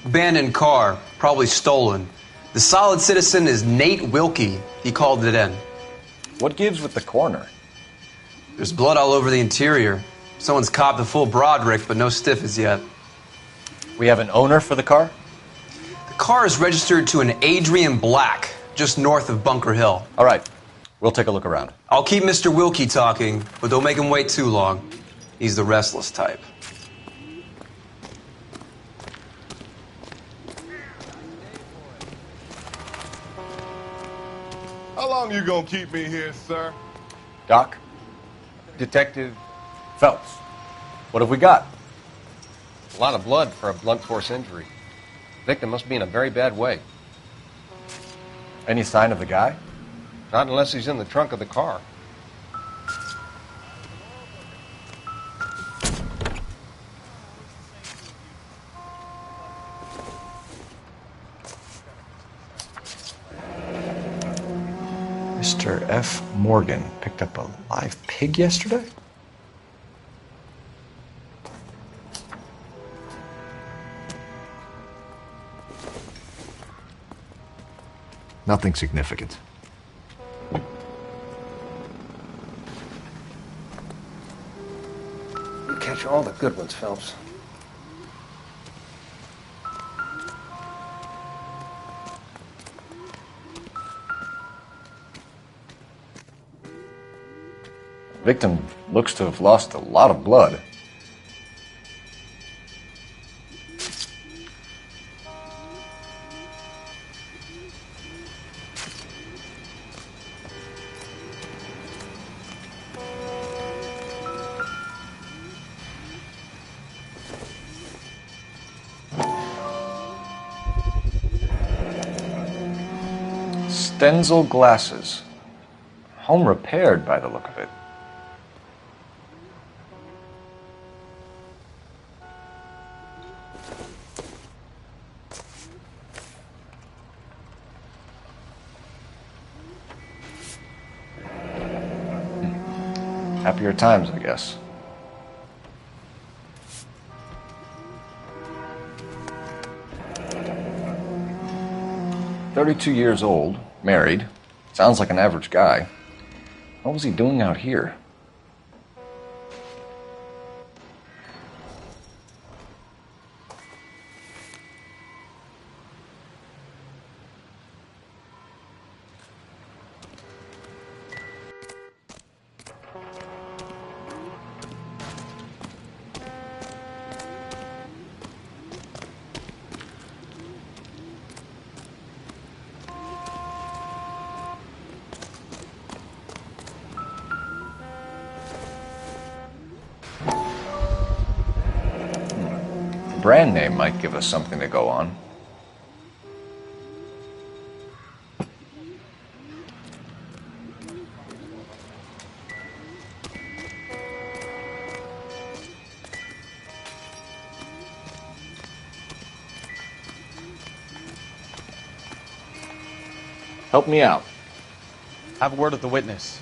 Abandoned car, probably stolen. The solid citizen is Nate Wilkie. He called it in. What gives with the coroner? There's blood all over the interior. Someone's copped a full Broderick, but no stiff as yet. We have an owner for the car? The car is registered to an Adrian Black, just north of Bunker Hill. All right. We'll take a look around. I'll keep Mr. Wilkie talking, but don't make him wait too long. He's the restless type. How long you gonna keep me here, sir? Doc? Detective Phelps. What have we got? a lot of blood for a blunt force injury. Victim must be in a very bad way. Any sign of the guy? Not unless he's in the trunk of the car. Mr. F. Morgan picked up a live pig yesterday? Nothing significant. You catch all the good ones, Phelps. Victim looks to have lost a lot of blood. Stenzel glasses. Home repaired by the look of it. Happier times, I guess. "32 years old, married, sounds like an average guy. What was he doing out here?" Brand name might give us something to go on. Help me out. Have a word with the witness.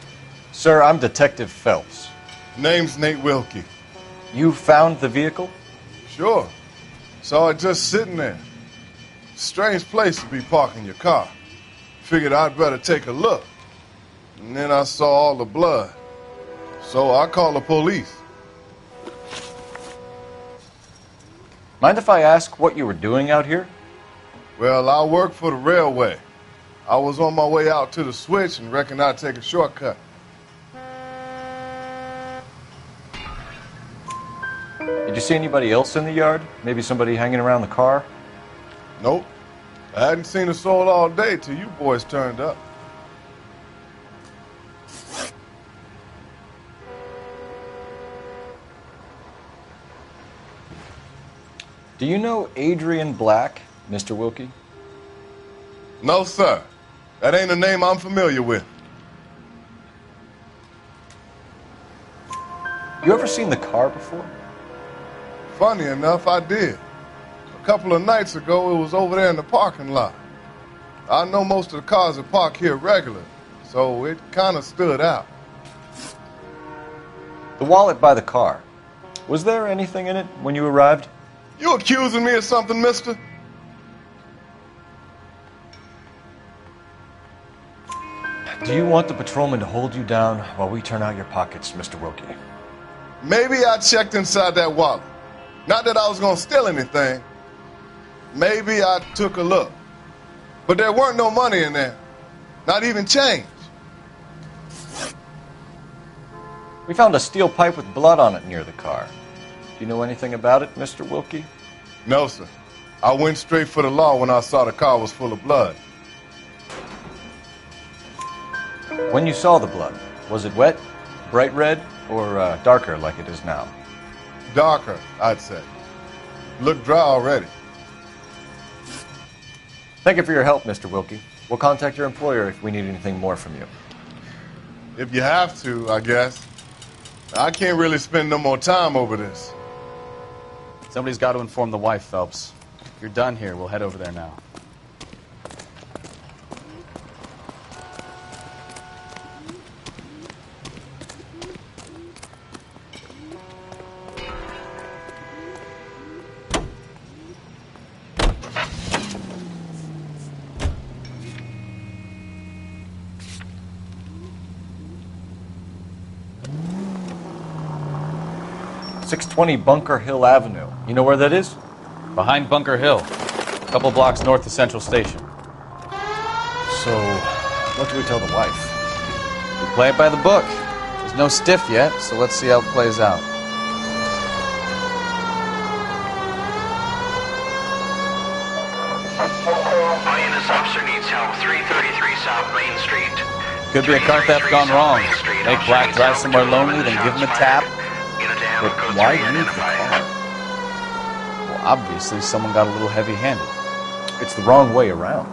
Sir, I'm Detective Phelps. Name's Nate Wilkie. You found the vehicle? Sure. Saw it just sitting there. Strange place to be parking your car. Figured I'd better take a look. And then I saw all the blood. So I called the police. Mind if I ask what you were doing out here? Well, I work for the railway. I was on my way out to the switch and reckoned I'd take a shortcut. Did you see anybody else in the yard? Maybe somebody hanging around the car? Nope. I hadn't seen a soul all day till you boys turned up. Do you know Adrian Black, Mr. Wilkie? No, sir. That ain't a name I'm familiar with. You ever seen the car before? Funny enough, I did. A couple of nights ago, it was over there in the parking lot. I know most of the cars that park here regular, so it kind of stood out. The wallet by the car. Was there anything in it when you arrived? You accusing me of something, mister? Do you want the patrolman to hold you down while we turn out your pockets, Mr. Wilkie? Maybe I checked inside that wallet. Not that I was going to steal anything. Maybe I took a look. But there weren't no money in there. Not even change. We found a steel pipe with blood on it near the car. Do you know anything about it, Mr. Wilkie? No, sir. I went straight for the law when I saw the car was full of blood. When you saw the blood, was it wet, bright red, or darker like it is now? Darker, I'd say. Looked dry already. Thank you for your help, Mr. Wilkie. We'll contact your employer if we need anything more from you. If you have to, I guess. I can't really spend no more time over this. Somebody's got to inform the wife, Phelps. If you're done here, we'll head over there now. .620 Bunker Hill Avenue. You know where that is? Behind Bunker Hill, a couple blocks north of Central Station. So, what do we tell the wife? We play it by the book. Just There's no stiff yet, so let's see how it plays out. All units, officer needs help. 333 South Main Street. Could be a car theft gone wrong. Make Black drive somewhere lonely, then give him a tap. But why use the car? Well, obviously someone got a little heavy-handed. It's the wrong way around.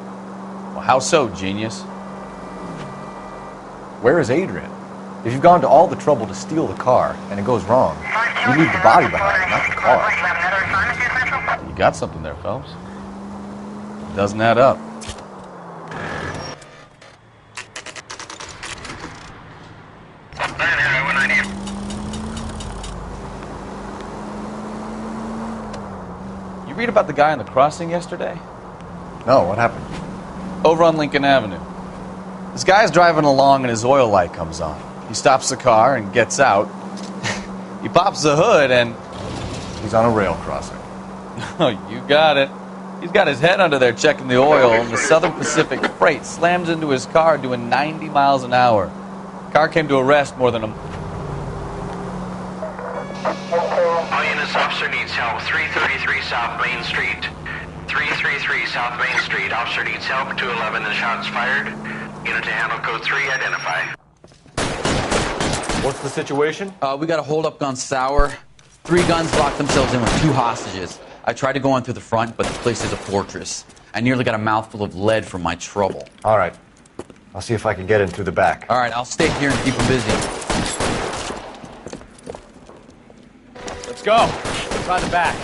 Well, how so, genius? Where is Adrian? If you've gone to all the trouble to steal the car and it goes wrong, you leave the body behind, not the car. You got something there, Phelps. Doesn't add up. You read about the guy on the crossing yesterday? No, what happened? Over on Lincoln Avenue. This guy's driving along and his oil light comes on. He stops the car and gets out. He pops the hood and... He's on a rail crossing. Oh, you got it. He's got his head under there checking the oil, and the Southern Pacific Freight slams into his car doing 90 miles an hour. The car came to a rest more than a... All units, officer needs help. 333 South Main Street. 333 South Main Street. Officer needs help. 211 and shots fired. Unit to handle code 3, identify. What's the situation? We got a holdup gone sour. 3 guns locked themselves in with 2 hostages. I tried to go on through the front, but the place is a fortress. I nearly got a mouthful of lead from my trouble. All right. I'll see if I can get in through the back. All right, I'll stay here and keep them busy. Let's go. Try the back.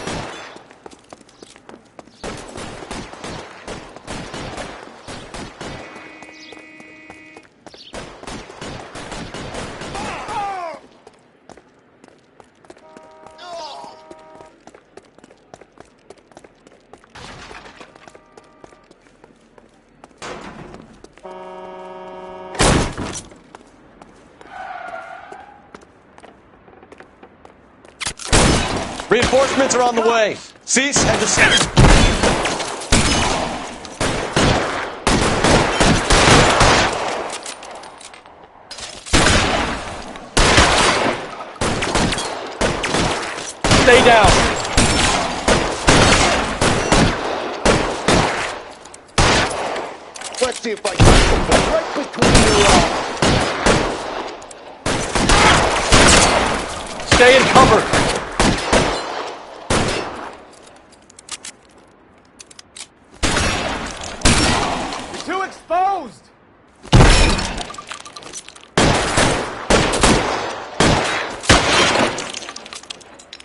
Reinforcements are on the way. Cease and desist. Stay down. Let's see if I can put them right between your eyes. Stay in cover. Too exposed!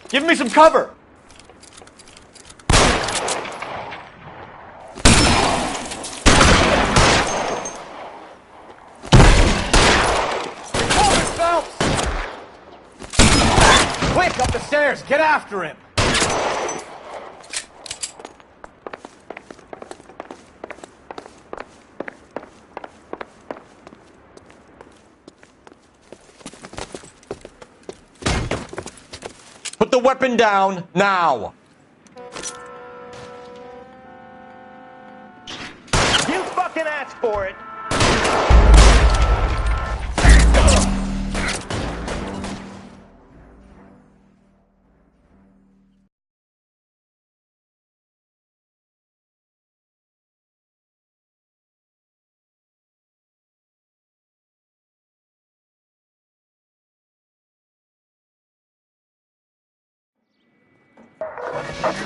Give me some cover. Quick, up the stairs! Get after him! Put the weapon down now. You fucking asked for it!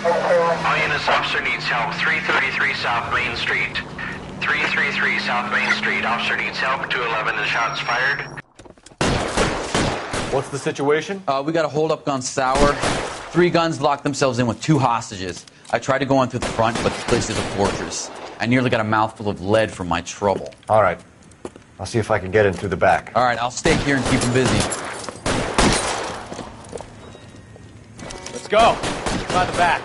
All units, officer needs help. 333 South Main Street. 333 South Main Street. Officer needs help. 211 and shots fired. What's the situation? We got a holdup gone sour. 3 guns locked themselves in with 2 hostages. I tried to go on through the front, but the place is a fortress. I nearly got a mouthful of lead from my trouble. All right. I'll see if I can get in through the back. All right, I'll stay here and keep them busy. Let's go. Try the back.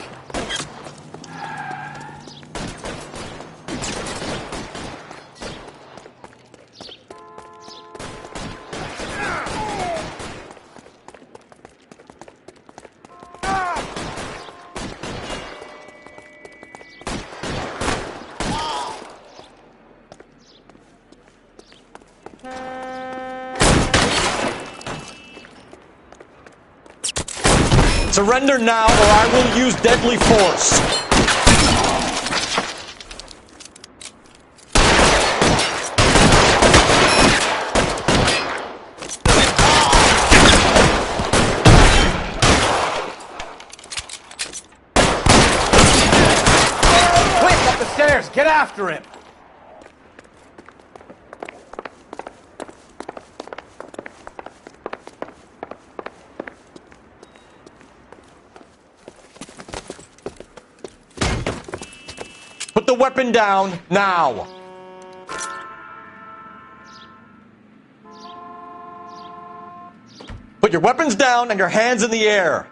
Surrender now, or I will use deadly force. Quick, up the stairs! Get after him! Put the weapon down, now! Put your weapons down and your hands in the air!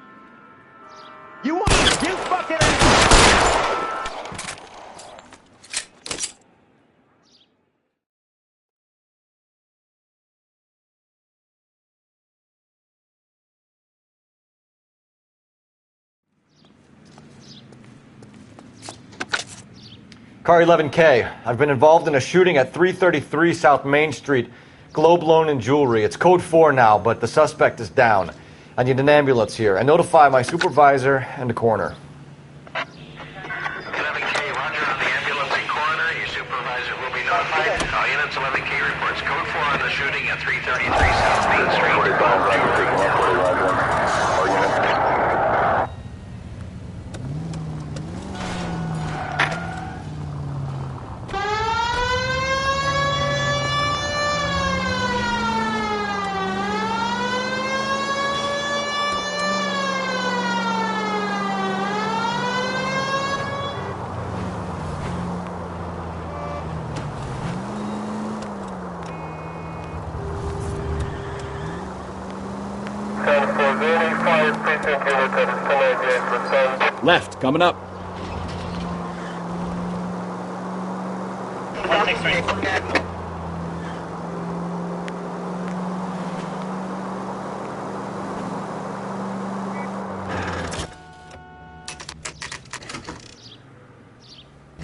You fucking Car 11K, I've been involved in a shooting at 333 South Main Street. Globe Loan and Jewelry. It's code 4 now, but the suspect is down. I need an ambulance here. And notify my supervisor and the coroner. 11K, roger on the ambulance and coroner. Your supervisor will be notified. All units, 11K reports code 4 on the shooting at 333 South Main Street. Left, coming up.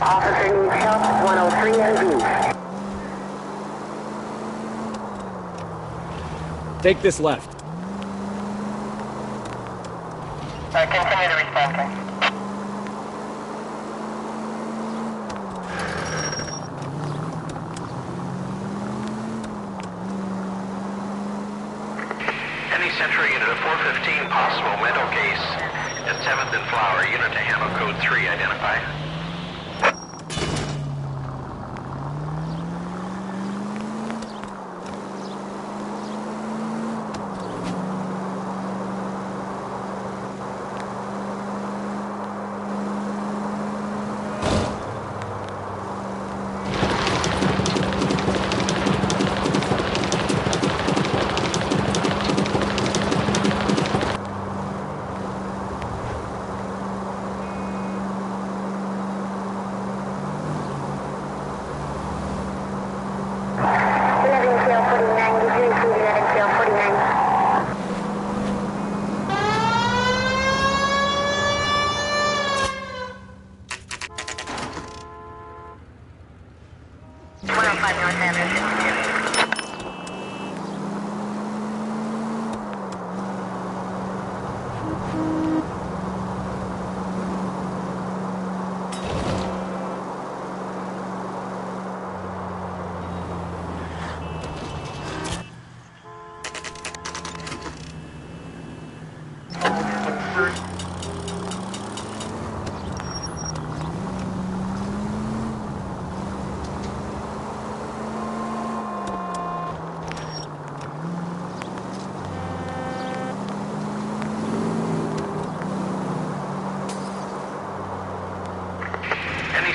Officer needs help, 103 and B. Take this left. Continue to respond. Any Central unit of 415 possible mental case at 7th and Flower. Unit to handle code 3, identify.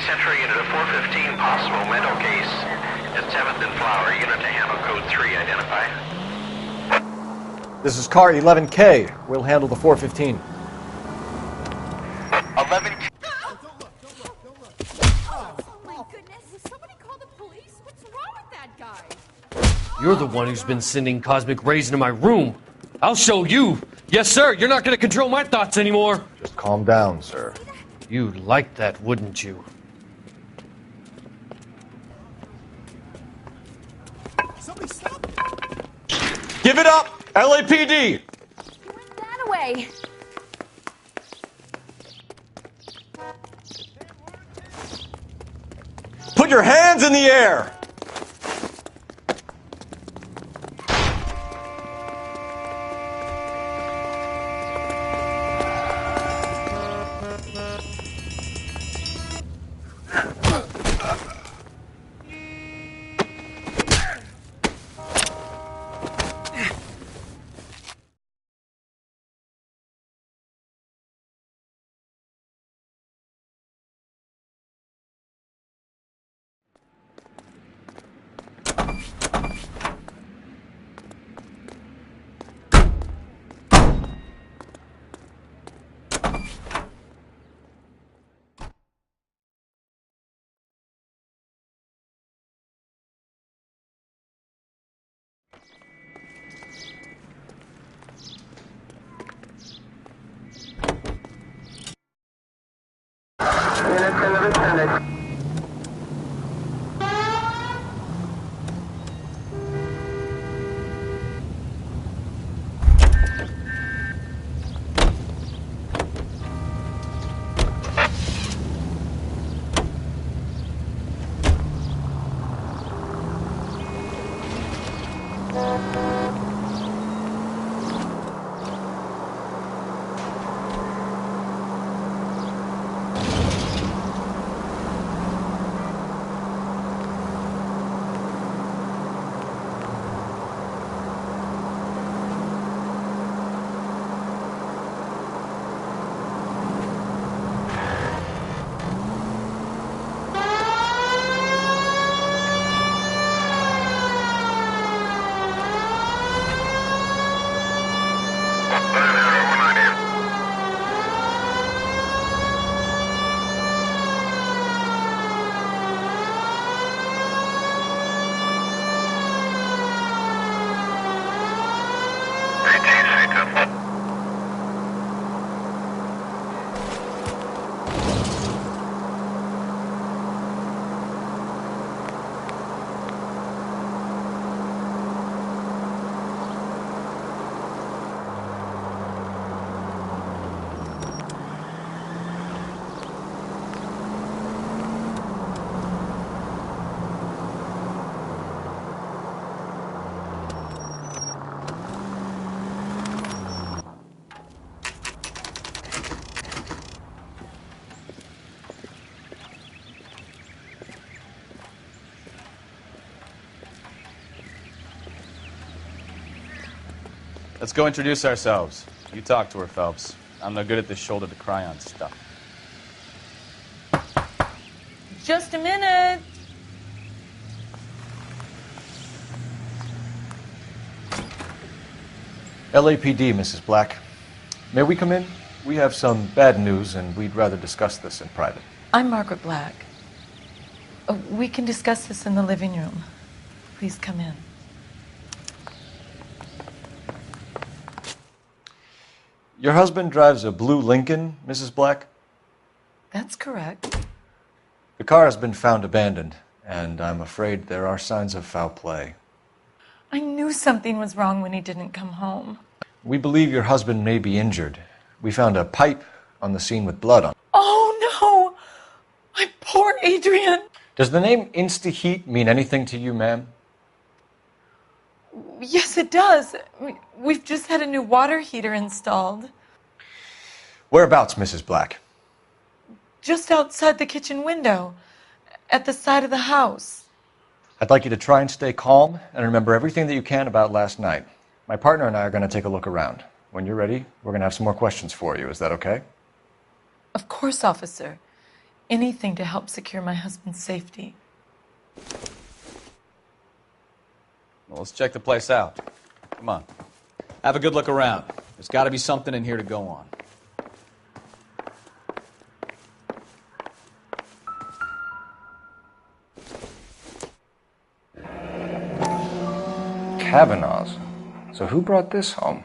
Central unit of 415 possible mental case at 7th and Flower. Unit to handle code 3, identify. This is car 11K. We'll handle the 415. 11. You're the one who's been sending cosmic rays into my room. I'll show you. Yes, sir. You're not going to control my thoughts anymore. Just calm down, sir. You'd like that, wouldn't you? Somebody stop. Give it up! LAPD! That away. Put your hands in the air! Let's go introduce ourselves. You talk to her, Phelps. I'm no good at this shoulder to cry on stuff. Just a minute. LAPD, Mrs. Black. May we come in? We have some bad news, and we'd rather discuss this in private. I'm Margaret Black. We can discuss this in the living room. Please come in. Your husband drives a blue Lincoln, Mrs. Black? That's correct. The car has been found abandoned, and I'm afraid there are signs of foul play. I knew something was wrong when he didn't come home. We believe your husband may be injured. We found a pipe on the scene with blood on it. Oh, no! My poor Adrian! Does the name Insta-Heat mean anything to you, ma'am? Yes, it does. We've just had a new water heater installed. Whereabouts, Mrs. Black? Just outside the kitchen window, at the side of the house. I'd like you to try and stay calm and remember everything that you can about last night. My partner and I are going to take a look around. When you're ready, we're going to have some more questions for you. Is that okay? Of course, officer. Anything to help secure my husband's safety. Well, let's check the place out. Come on. Have a good look around. There's got to be something in here to go on. Kavanaugh's. So who brought this home?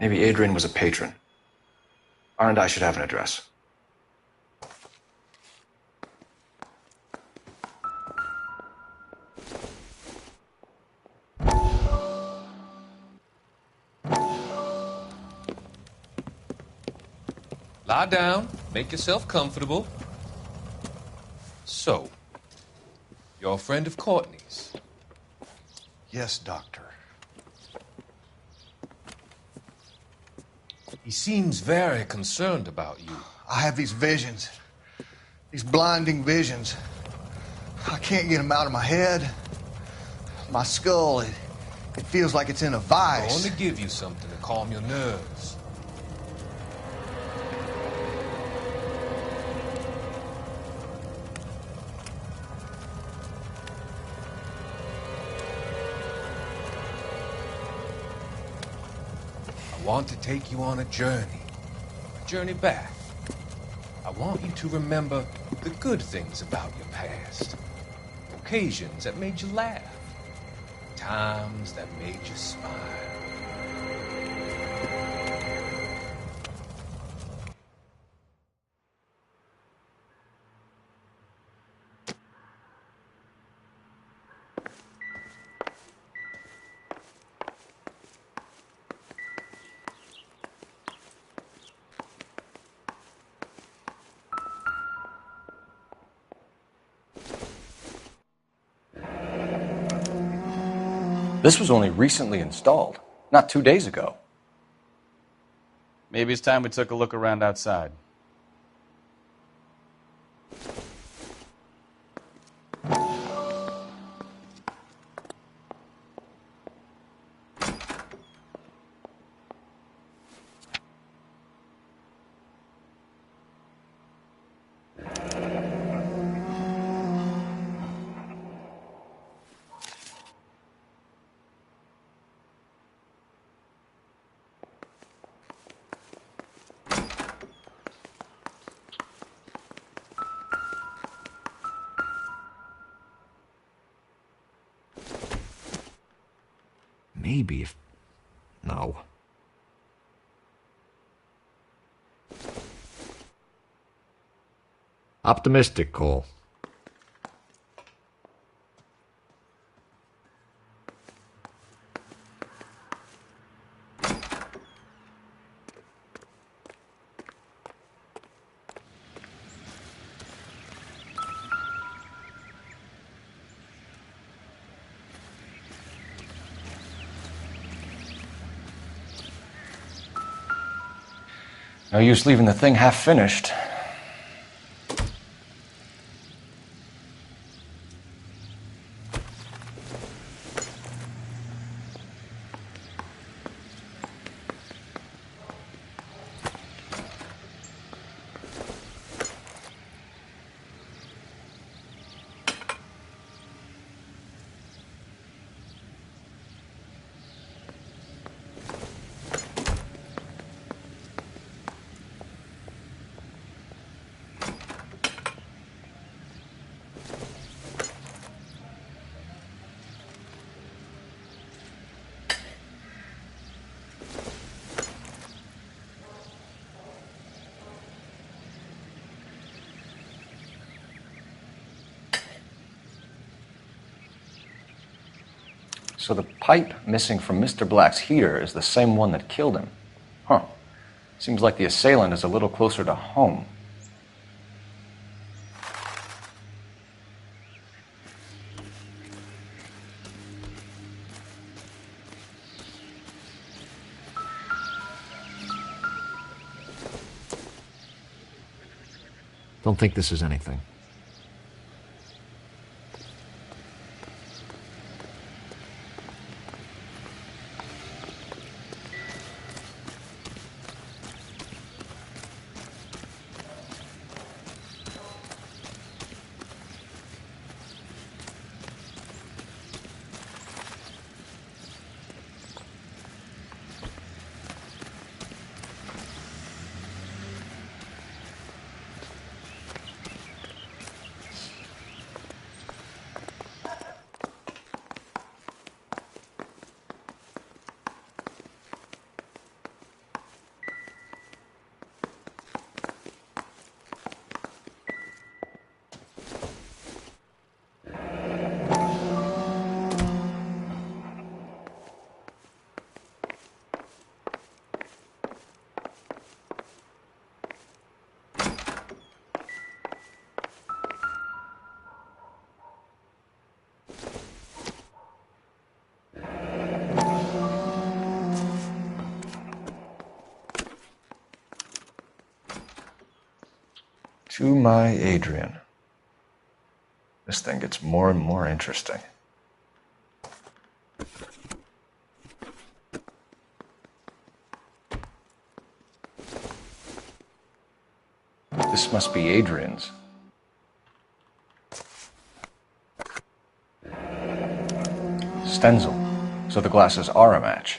Maybe Adrian was a patron. R&I should have an address. Lie down. Make yourself comfortable. So, you're a friend of Courtney's? Yes, Doctor. He seems very concerned about you. I have these visions. These blinding visions. I can't get them out of my head. My skull, it feels like it's in a I vice. want to give you something to calm your nerves. I want to take you on a journey back. I want you to remember the good things about your past. Occasions that made you laugh. Times that made you smile. This was only recently installed, not 2 days ago. Maybe it's time we took a look around outside. Maybe if... No. Optimistic, Cole. No use leaving the thing half finished. So the pipe missing from Mr. Black's heater is the same one that killed him. Huh. Seems like the assailant is a little closer to home. Don't think this is anything. To my Adrian. This thing gets more and more interesting. This must be Adrian's. Stenzel. So the glasses are a match.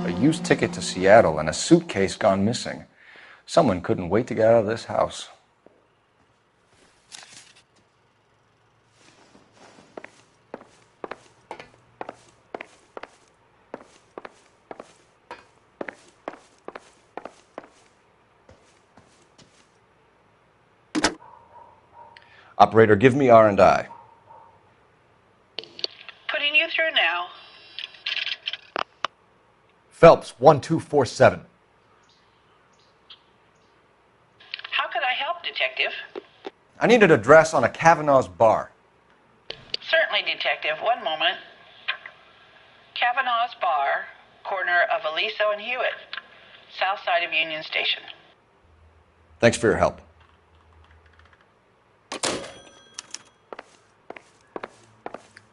A used ticket to Seattle and a suitcase gone missing. Someone couldn't wait to get out of this house. Operator, give me R&I. Putting you through now. Phelps, 1247. How could I help, Detective? I need an address on a Kavanaugh's bar. Certainly, Detective. One moment. Kavanaugh's Bar, corner of Aliso and Hewitt, south side of Union Station. Thanks for your help.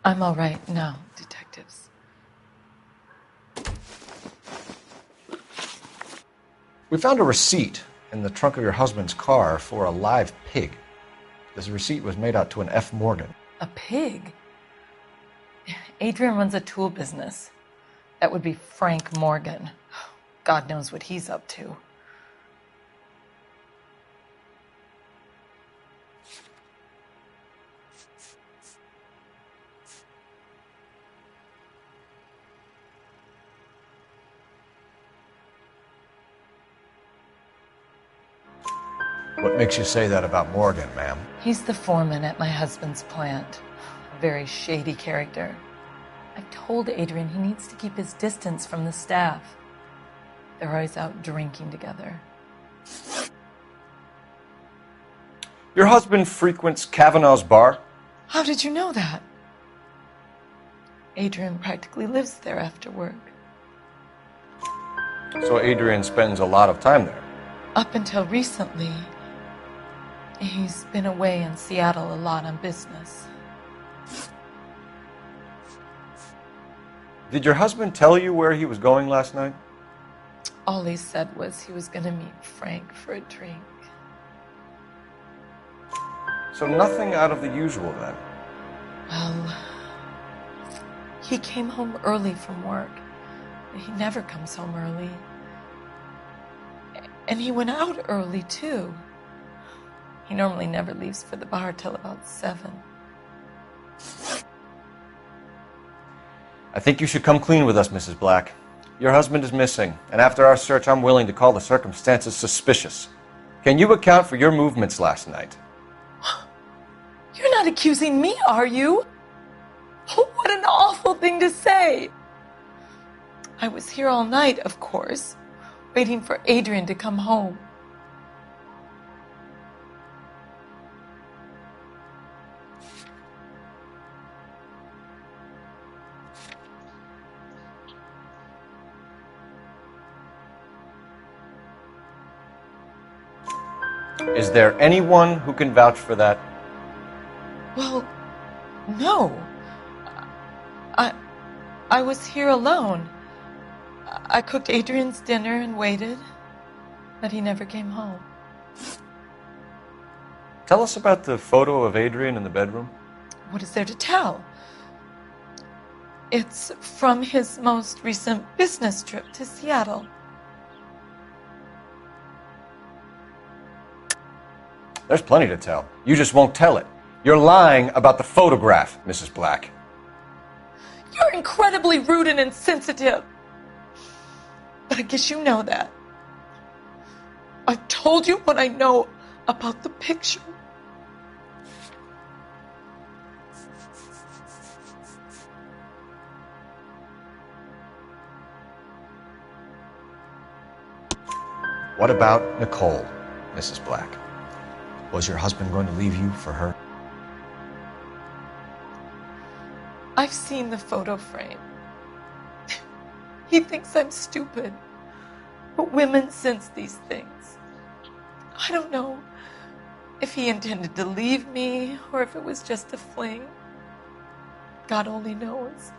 I'm all right now, detectives. We found a receipt in the trunk of your husband's car for a live pig. This receipt was made out to an F. Morgan. A pig? Adrian runs a tool business. That would be Frank Morgan. God knows what he's up to. What makes you say that about Morgan, ma'am? He's the foreman at my husband's plant. A very shady character. I've told Adrian he needs to keep his distance from the staff. They're always out drinking together. Your husband frequents Kavanaugh's bar? How did you know that? Adrian practically lives there after work. So Adrian spends a lot of time there? Up until recently, he's been away in Seattle a lot on business. Did your husband tell you where he was going last night? All he said was he was going to meet Frank for a drink. So nothing out of the usual then? Well, he came home early from work. He never comes home early. And he went out early, too. He normally never leaves for the bar till about 7. I think you should come clean with us, Mrs. Black. Your husband is missing, and after our search, I'm willing to call the circumstances suspicious. Can you account for your movements last night? You're not accusing me, are you? What an awful thing to say. I was here all night, of course, waiting for Adrian to come home. Is there anyone who can vouch for that? Well, no. I was here alone. I cooked Adrian's dinner and waited, but he never came home. Tell us about the photo of Adrian in the bedroom. What is there to tell? It's from his most recent business trip to Seattle. There's plenty to tell. You just won't tell it. You're lying about the photograph, Mrs. Black. You're incredibly rude and insensitive. But I guess you know that. I've told you what I know about the picture. What about Nicole, Mrs. Black? Was your husband going to leave you for her? I've seen the photo frame. He thinks I'm stupid. But women sense these things. I don't know if he intended to leave me or if it was just a fling. God only knows.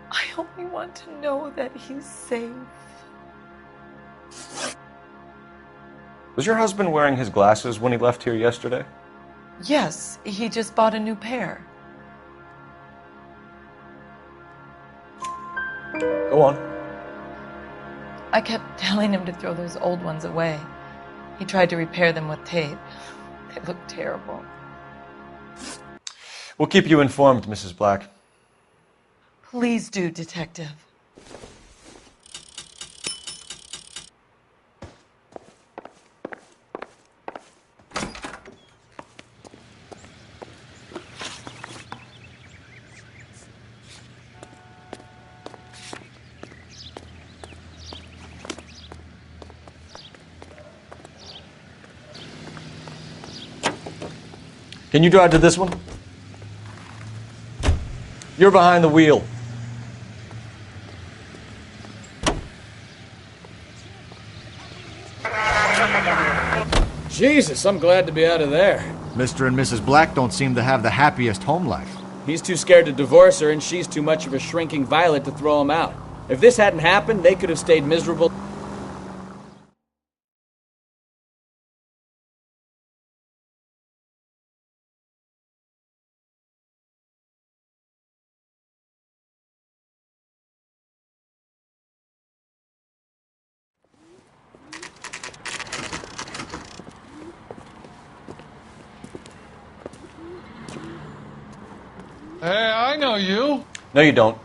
I only want to know that he's safe. Was your husband wearing his glasses when he left here yesterday? Yes, he just bought a new pair. Go on. I kept telling him to throw those old ones away. He tried to repair them with tape. They look terrible. We'll keep you informed, Mrs. Black. Please do, Detective. Can you drive to this one? You're behind the wheel. Jesus, I'm glad to be out of there. Mr. and Mrs. Black don't seem to have the happiest home life. He's too scared to divorce her, and she's too much of a shrinking violet to throw him out. If this hadn't happened, they could have stayed miserable. Hey, I know you. No, you don't.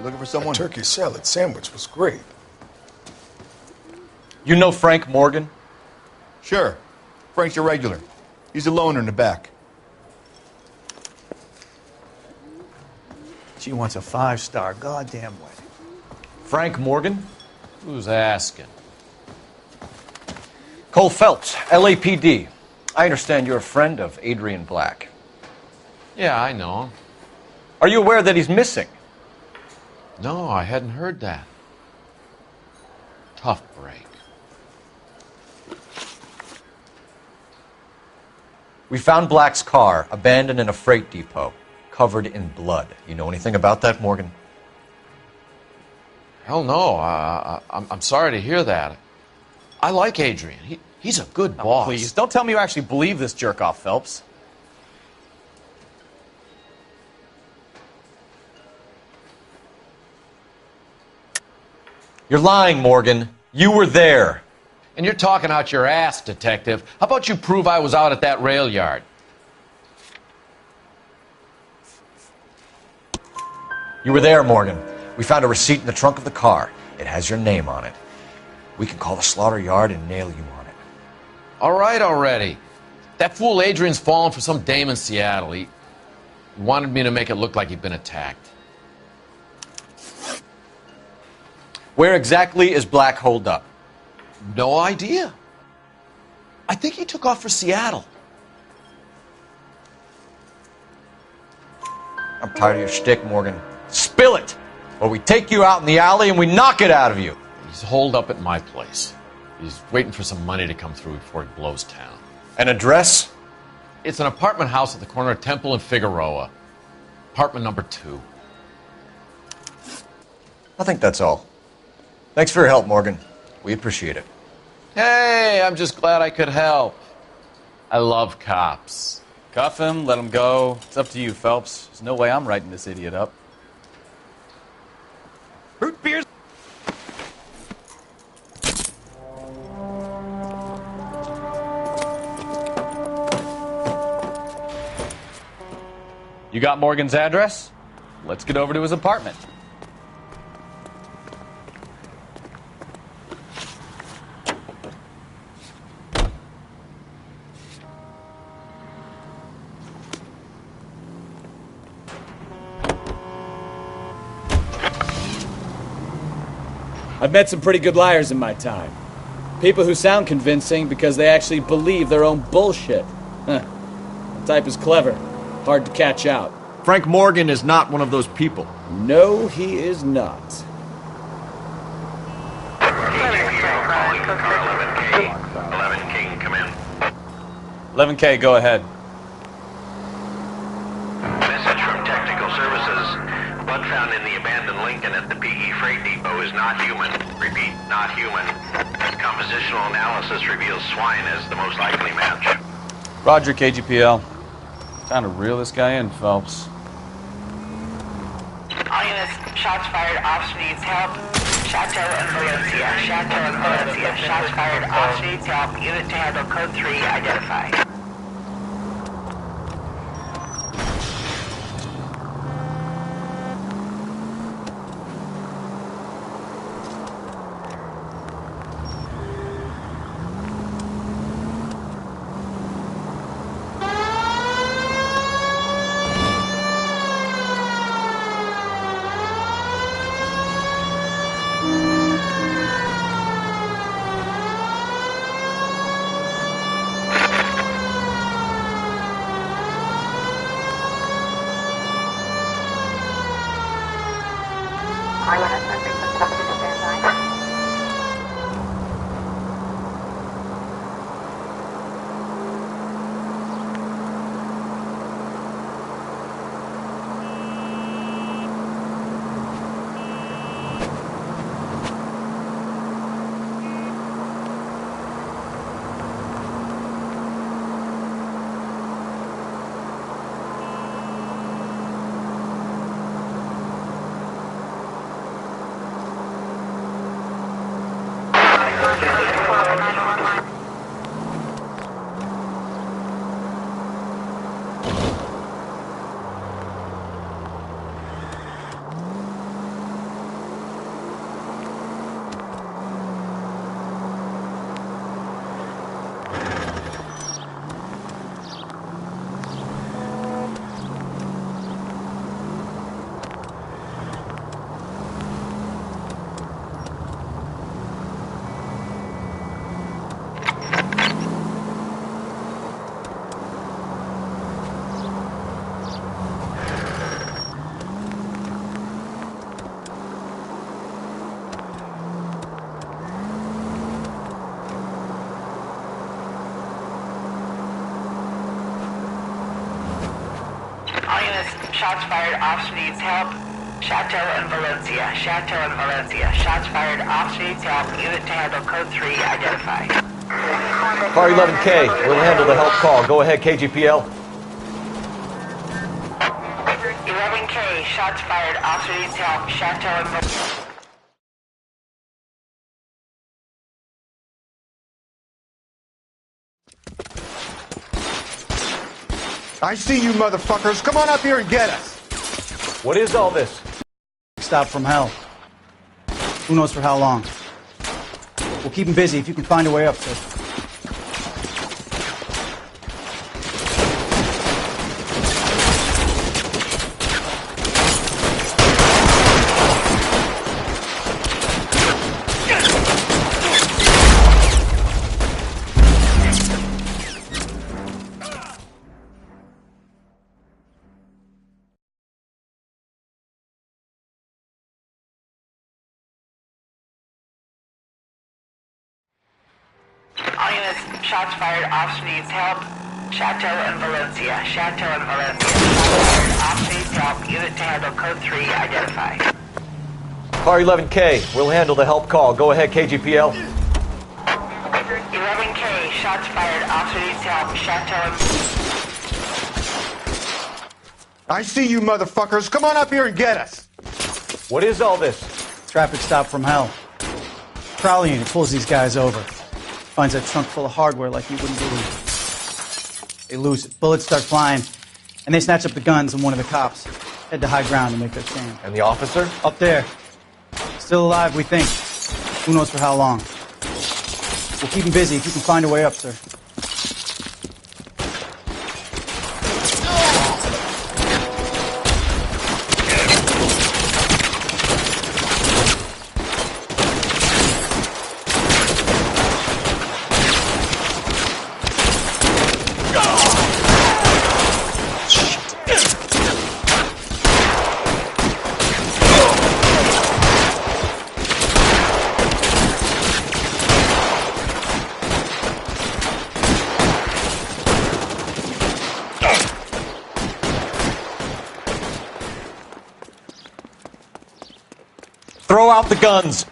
Looking for someone? That turkey salad sandwich was great. You know Frank Morgan? Sure. Frank's your regular. He's a loner in the back. She wants a 5-star goddamn wedding. Frank Morgan? Who's asking? Cole Phelps, LAPD. I understand you're a friend of Adrian Black. Yeah, I know him. Are you aware that he's missing? No, I hadn't heard that. Tough break. We found Black's car abandoned in a freight depot, covered in blood. You know anything about that, Morgan? Hell no. I'm sorry to hear that. I like Adrian. He's a good boss. Please, don't tell me you actually believe this jerk-off, Phelps. You're lying, Morgan. You were there. And you're talking out your ass, detective. How about you prove I was out at that rail yard? You were there, Morgan. We found a receipt in the trunk of the car. It has your name on it. We can call the slaughter yard and nail you on it. All right already. That fool Adrian's fallen for some dame in Seattle. He wanted me to make it look like he'd been attacked. Where exactly is Black holed up? No idea. I think he took off for Seattle. I'm tired of your shtick, Morgan. Spill it, or we take you out in the alley and we knock it out of you. He's holed up at my place. He's waiting for some money to come through before he blows town. An address? It's an apartment house at the corner of Temple and Figueroa. Apartment number 2. I think that's all. Thanks for your help, Morgan. We appreciate it. Hey, I'm just glad I could help. I love cops. Cuff him, let him go. It's up to you, Phelps. There's no way I'm writing this idiot up. Root beers. You got Morgan's address? Let's get over to his apartment. I've met some pretty good liars in my time. People who sound convincing because they actually believe their own bullshit. Huh. The type is clever. Hard to catch out. Frank Morgan is not one of those people. No, he is not. 11K, come in. 11K, go ahead. Message from Technical Services. Blood found in the abandoned Lincoln at the PE Freight Depot is not human. Repeat, not human. Compositional analysis reveals swine as the most likely match. Roger, KGPL. Time to reel this guy in, Phelps. All units, shots fired, officer needs help. Chateau and Valencia, Chateau and Valencia, shots fired, officer needs help. Unit to handle code 3, identify. Shots fired, officer needs help. Chateau and Valencia, Chateau and Valencia, shots fired, officer needs help. Unit to handle code 3, identify. Car 11K, we'll handle the help call. Go ahead, KGPL. 11K, shots fired, officer needs help. Chateau and Valencia. I see you motherfuckers. Come on up here and get us. What is all this? Stop from hell. Who knows for how long? We'll keep him busy if you can find a way up, sir. All units, shots fired, officer needs help. Chateau and Valencia, Chateau and Valencia, shots fired, officer needs help. Unit to handle code 3, identify. Car 11K, we'll handle the help call. Go ahead, KGPL. 11K, shots fired, officer needs help. Chateau and... I see you motherfuckers. Come on up here and get us. What is all this? Traffic stop from hell. Prowler unit pulls these guys over. Finds a trunk full of hardware like you wouldn't believe. They lose it. Bullets start flying, and they snatch up the guns and one of the cops. Head to high ground to make their stand. And the officer? Up there. Still alive, we think. Who knows for how long. We'll keep him busy if you can find a way up, sir. Throw out the guns.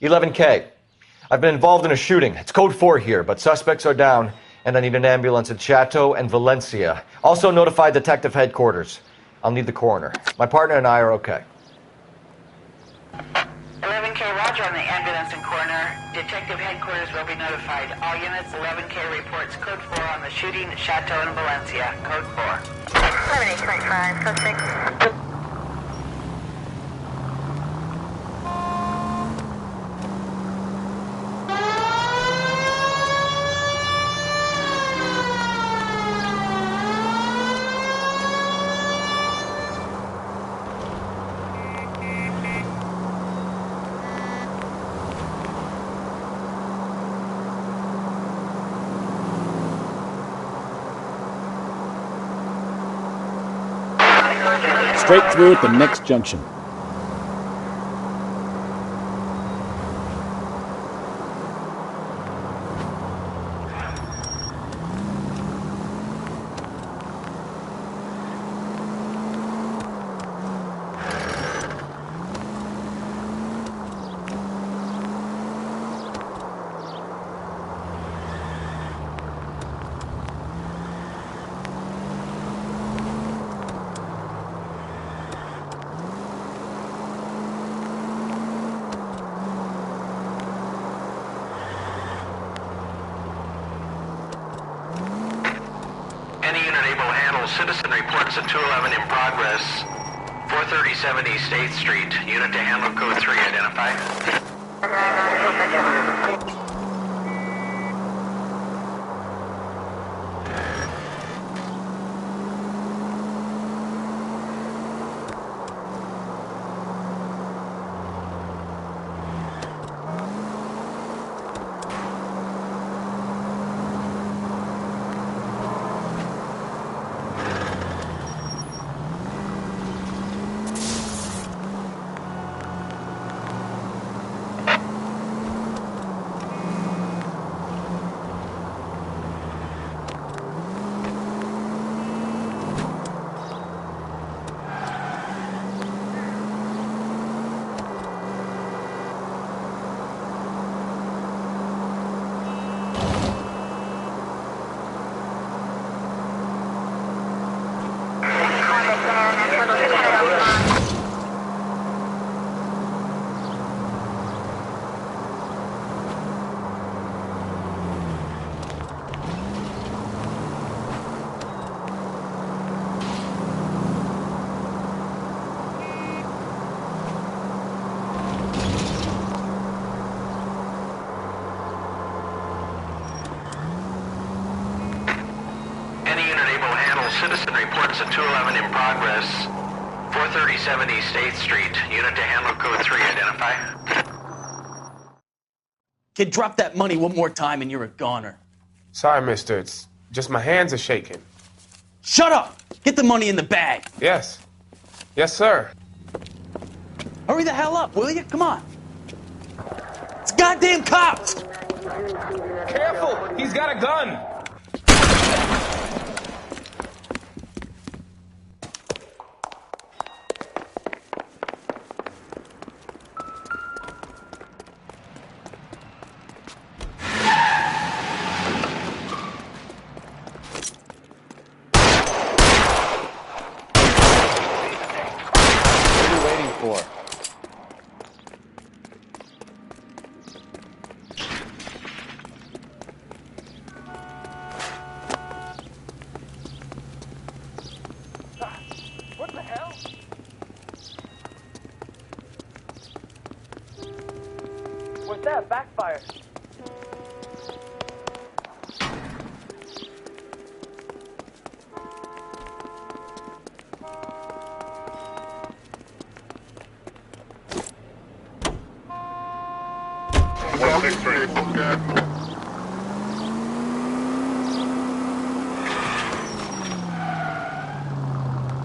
"11K. I've been involved in a shooting. It's code 4 here, but suspects are down, and I need an ambulance at Chateau and Valencia. Also notify detective headquarters. I'll need the coroner. My partner and I are okay." 11K, roger on the ambulance and coroner. Detective headquarters will be notified. All units, 11K reports code 4 on the shooting at Chateau and Valencia. Code 4. 78.5, suspect. Straight through at the next junction. Citizen reports at 211 in progress. 437 East 8th Street. Unit to handle code 3. Identify. Citizen reports at 211 in progress. 437 East 8th Street. Unit to handle code 3. Identify. Kid, drop that money one more time and you're a goner. Sorry, mister. It's just my hands are shaking. Shut up! Get the money in the bag. Yes. Yes, sir. Hurry the hell up, will you? Come on. It's goddamn cops! Careful! He's got a gun! that? Backfire.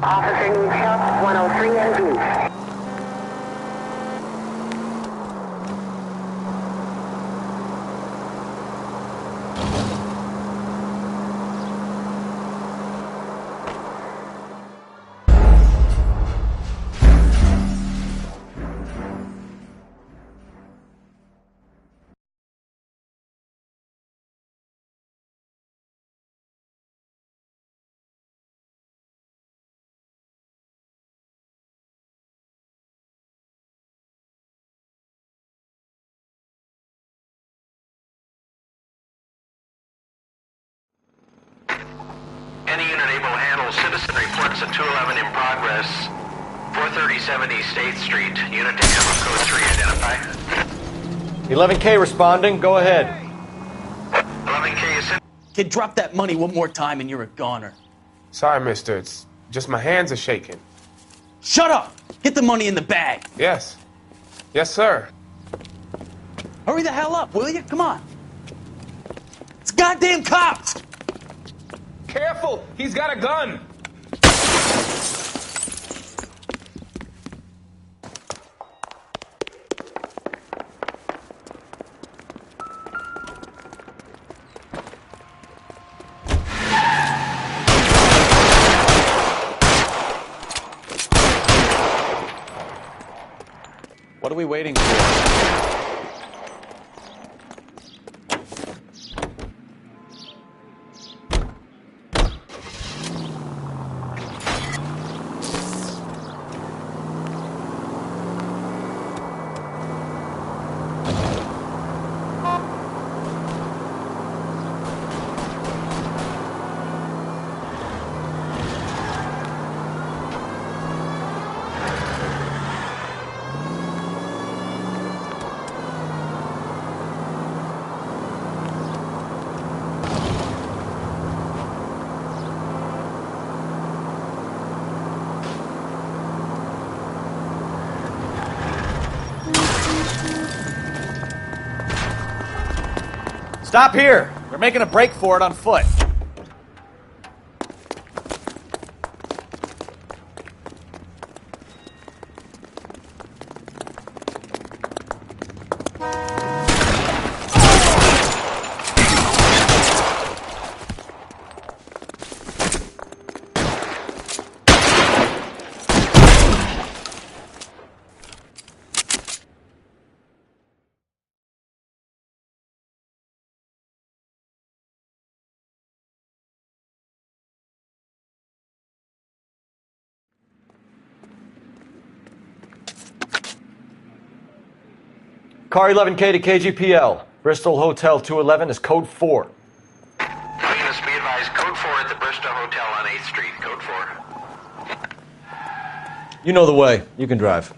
Officer needs help, 103 NV. Any unit able to handle citizen reports at 211 in progress. 437 East 8th Street. Unit to handle code 3 identify. 11K responding. Go ahead. 11K is in. Kid, drop that money one more time and you're a goner. Sorry, mister. It's just my hands are shaking. Shut up! Get the money in the bag. Yes. Yes, sir. Hurry the hell up, will you? Come on. It's goddamn cops! Careful! He's got a gun! What are we waiting for? Stop here! They're making a break for it on foot. Car 11K to KGPL. Bristol Hotel 211 is code 4. Units be advised, code 4 at the Bristol Hotel on 8th Street. Code 4. You know the way. You can drive.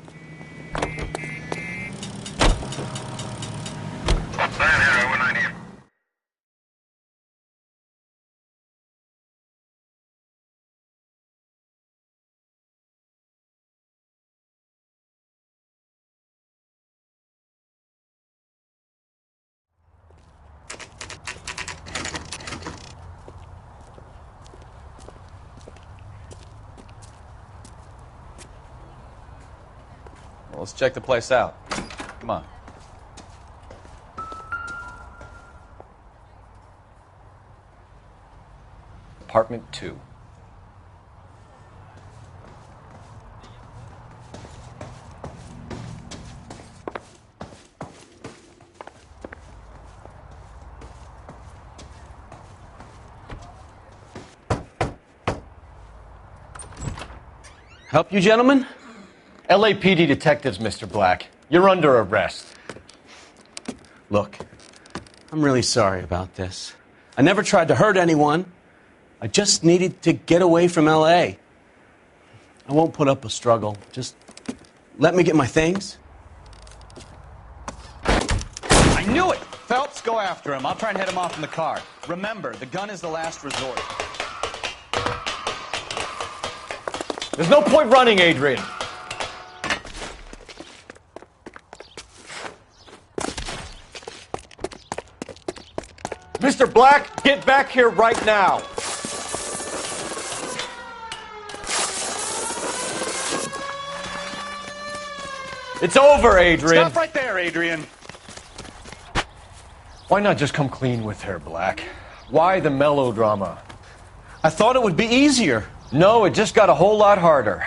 Well, let's check the place out. Come on. Apartment 2. Help you, gentlemen? LAPD detectives, Mr. Black. You're under arrest. Look, I'm really sorry about this. I never tried to hurt anyone. I just needed to get away from L.A. I won't put up a struggle. Just let me get my things. Phelps, go after him. I'll try and head him off in the car. Remember, the gun is the last resort. There's no point running, Adrian. Mr. Black, get back here right now. It's over, Adrian. Stop right there, Adrian. Why not just come clean with her, Black? Why the melodrama? I thought it would be easier. No, it just got a whole lot harder.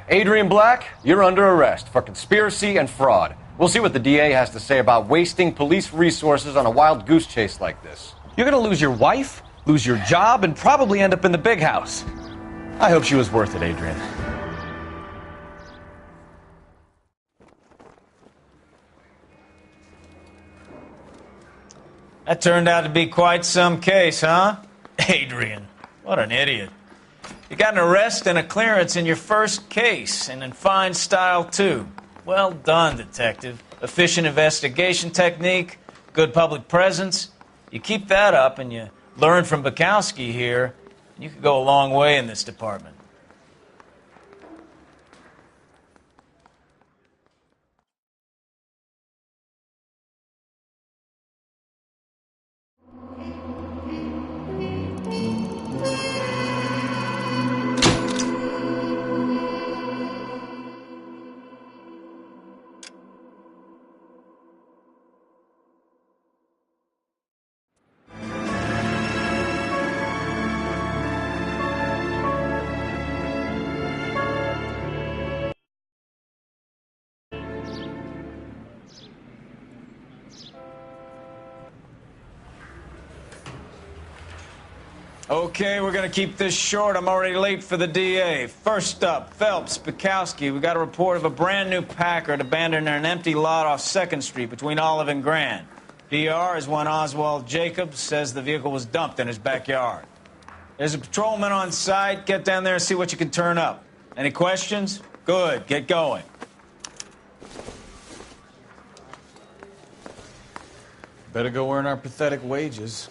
Adrian Black, you're under arrest for conspiracy and fraud. We'll see what the DA has to say about wasting police resources on a wild goose chase like this. You're gonna lose your wife, lose your job, and probably end up in the big house. I hope she was worth it, Adrian. That turned out to be quite some case, huh? Adrian, what an idiot. You got an arrest and a clearance in your first case, and in fine style, too. Well done, detective. Efficient investigation technique, good public presence. You keep that up and you learn from Bukowski here, you could go a long way in this department. Okay, we're going to keep this short. I'm already late for the DA. First up, Phelps, Bukowski. We got a report of a brand new Packard abandoned in an empty lot off 2nd Street between Olive and Grand. PR is one Oswald Jacobs says the vehicle was dumped in his backyard. There's a patrolman on site. Get down there and see what you can turn up. Any questions? Good. Get going. Better go earn our pathetic wages.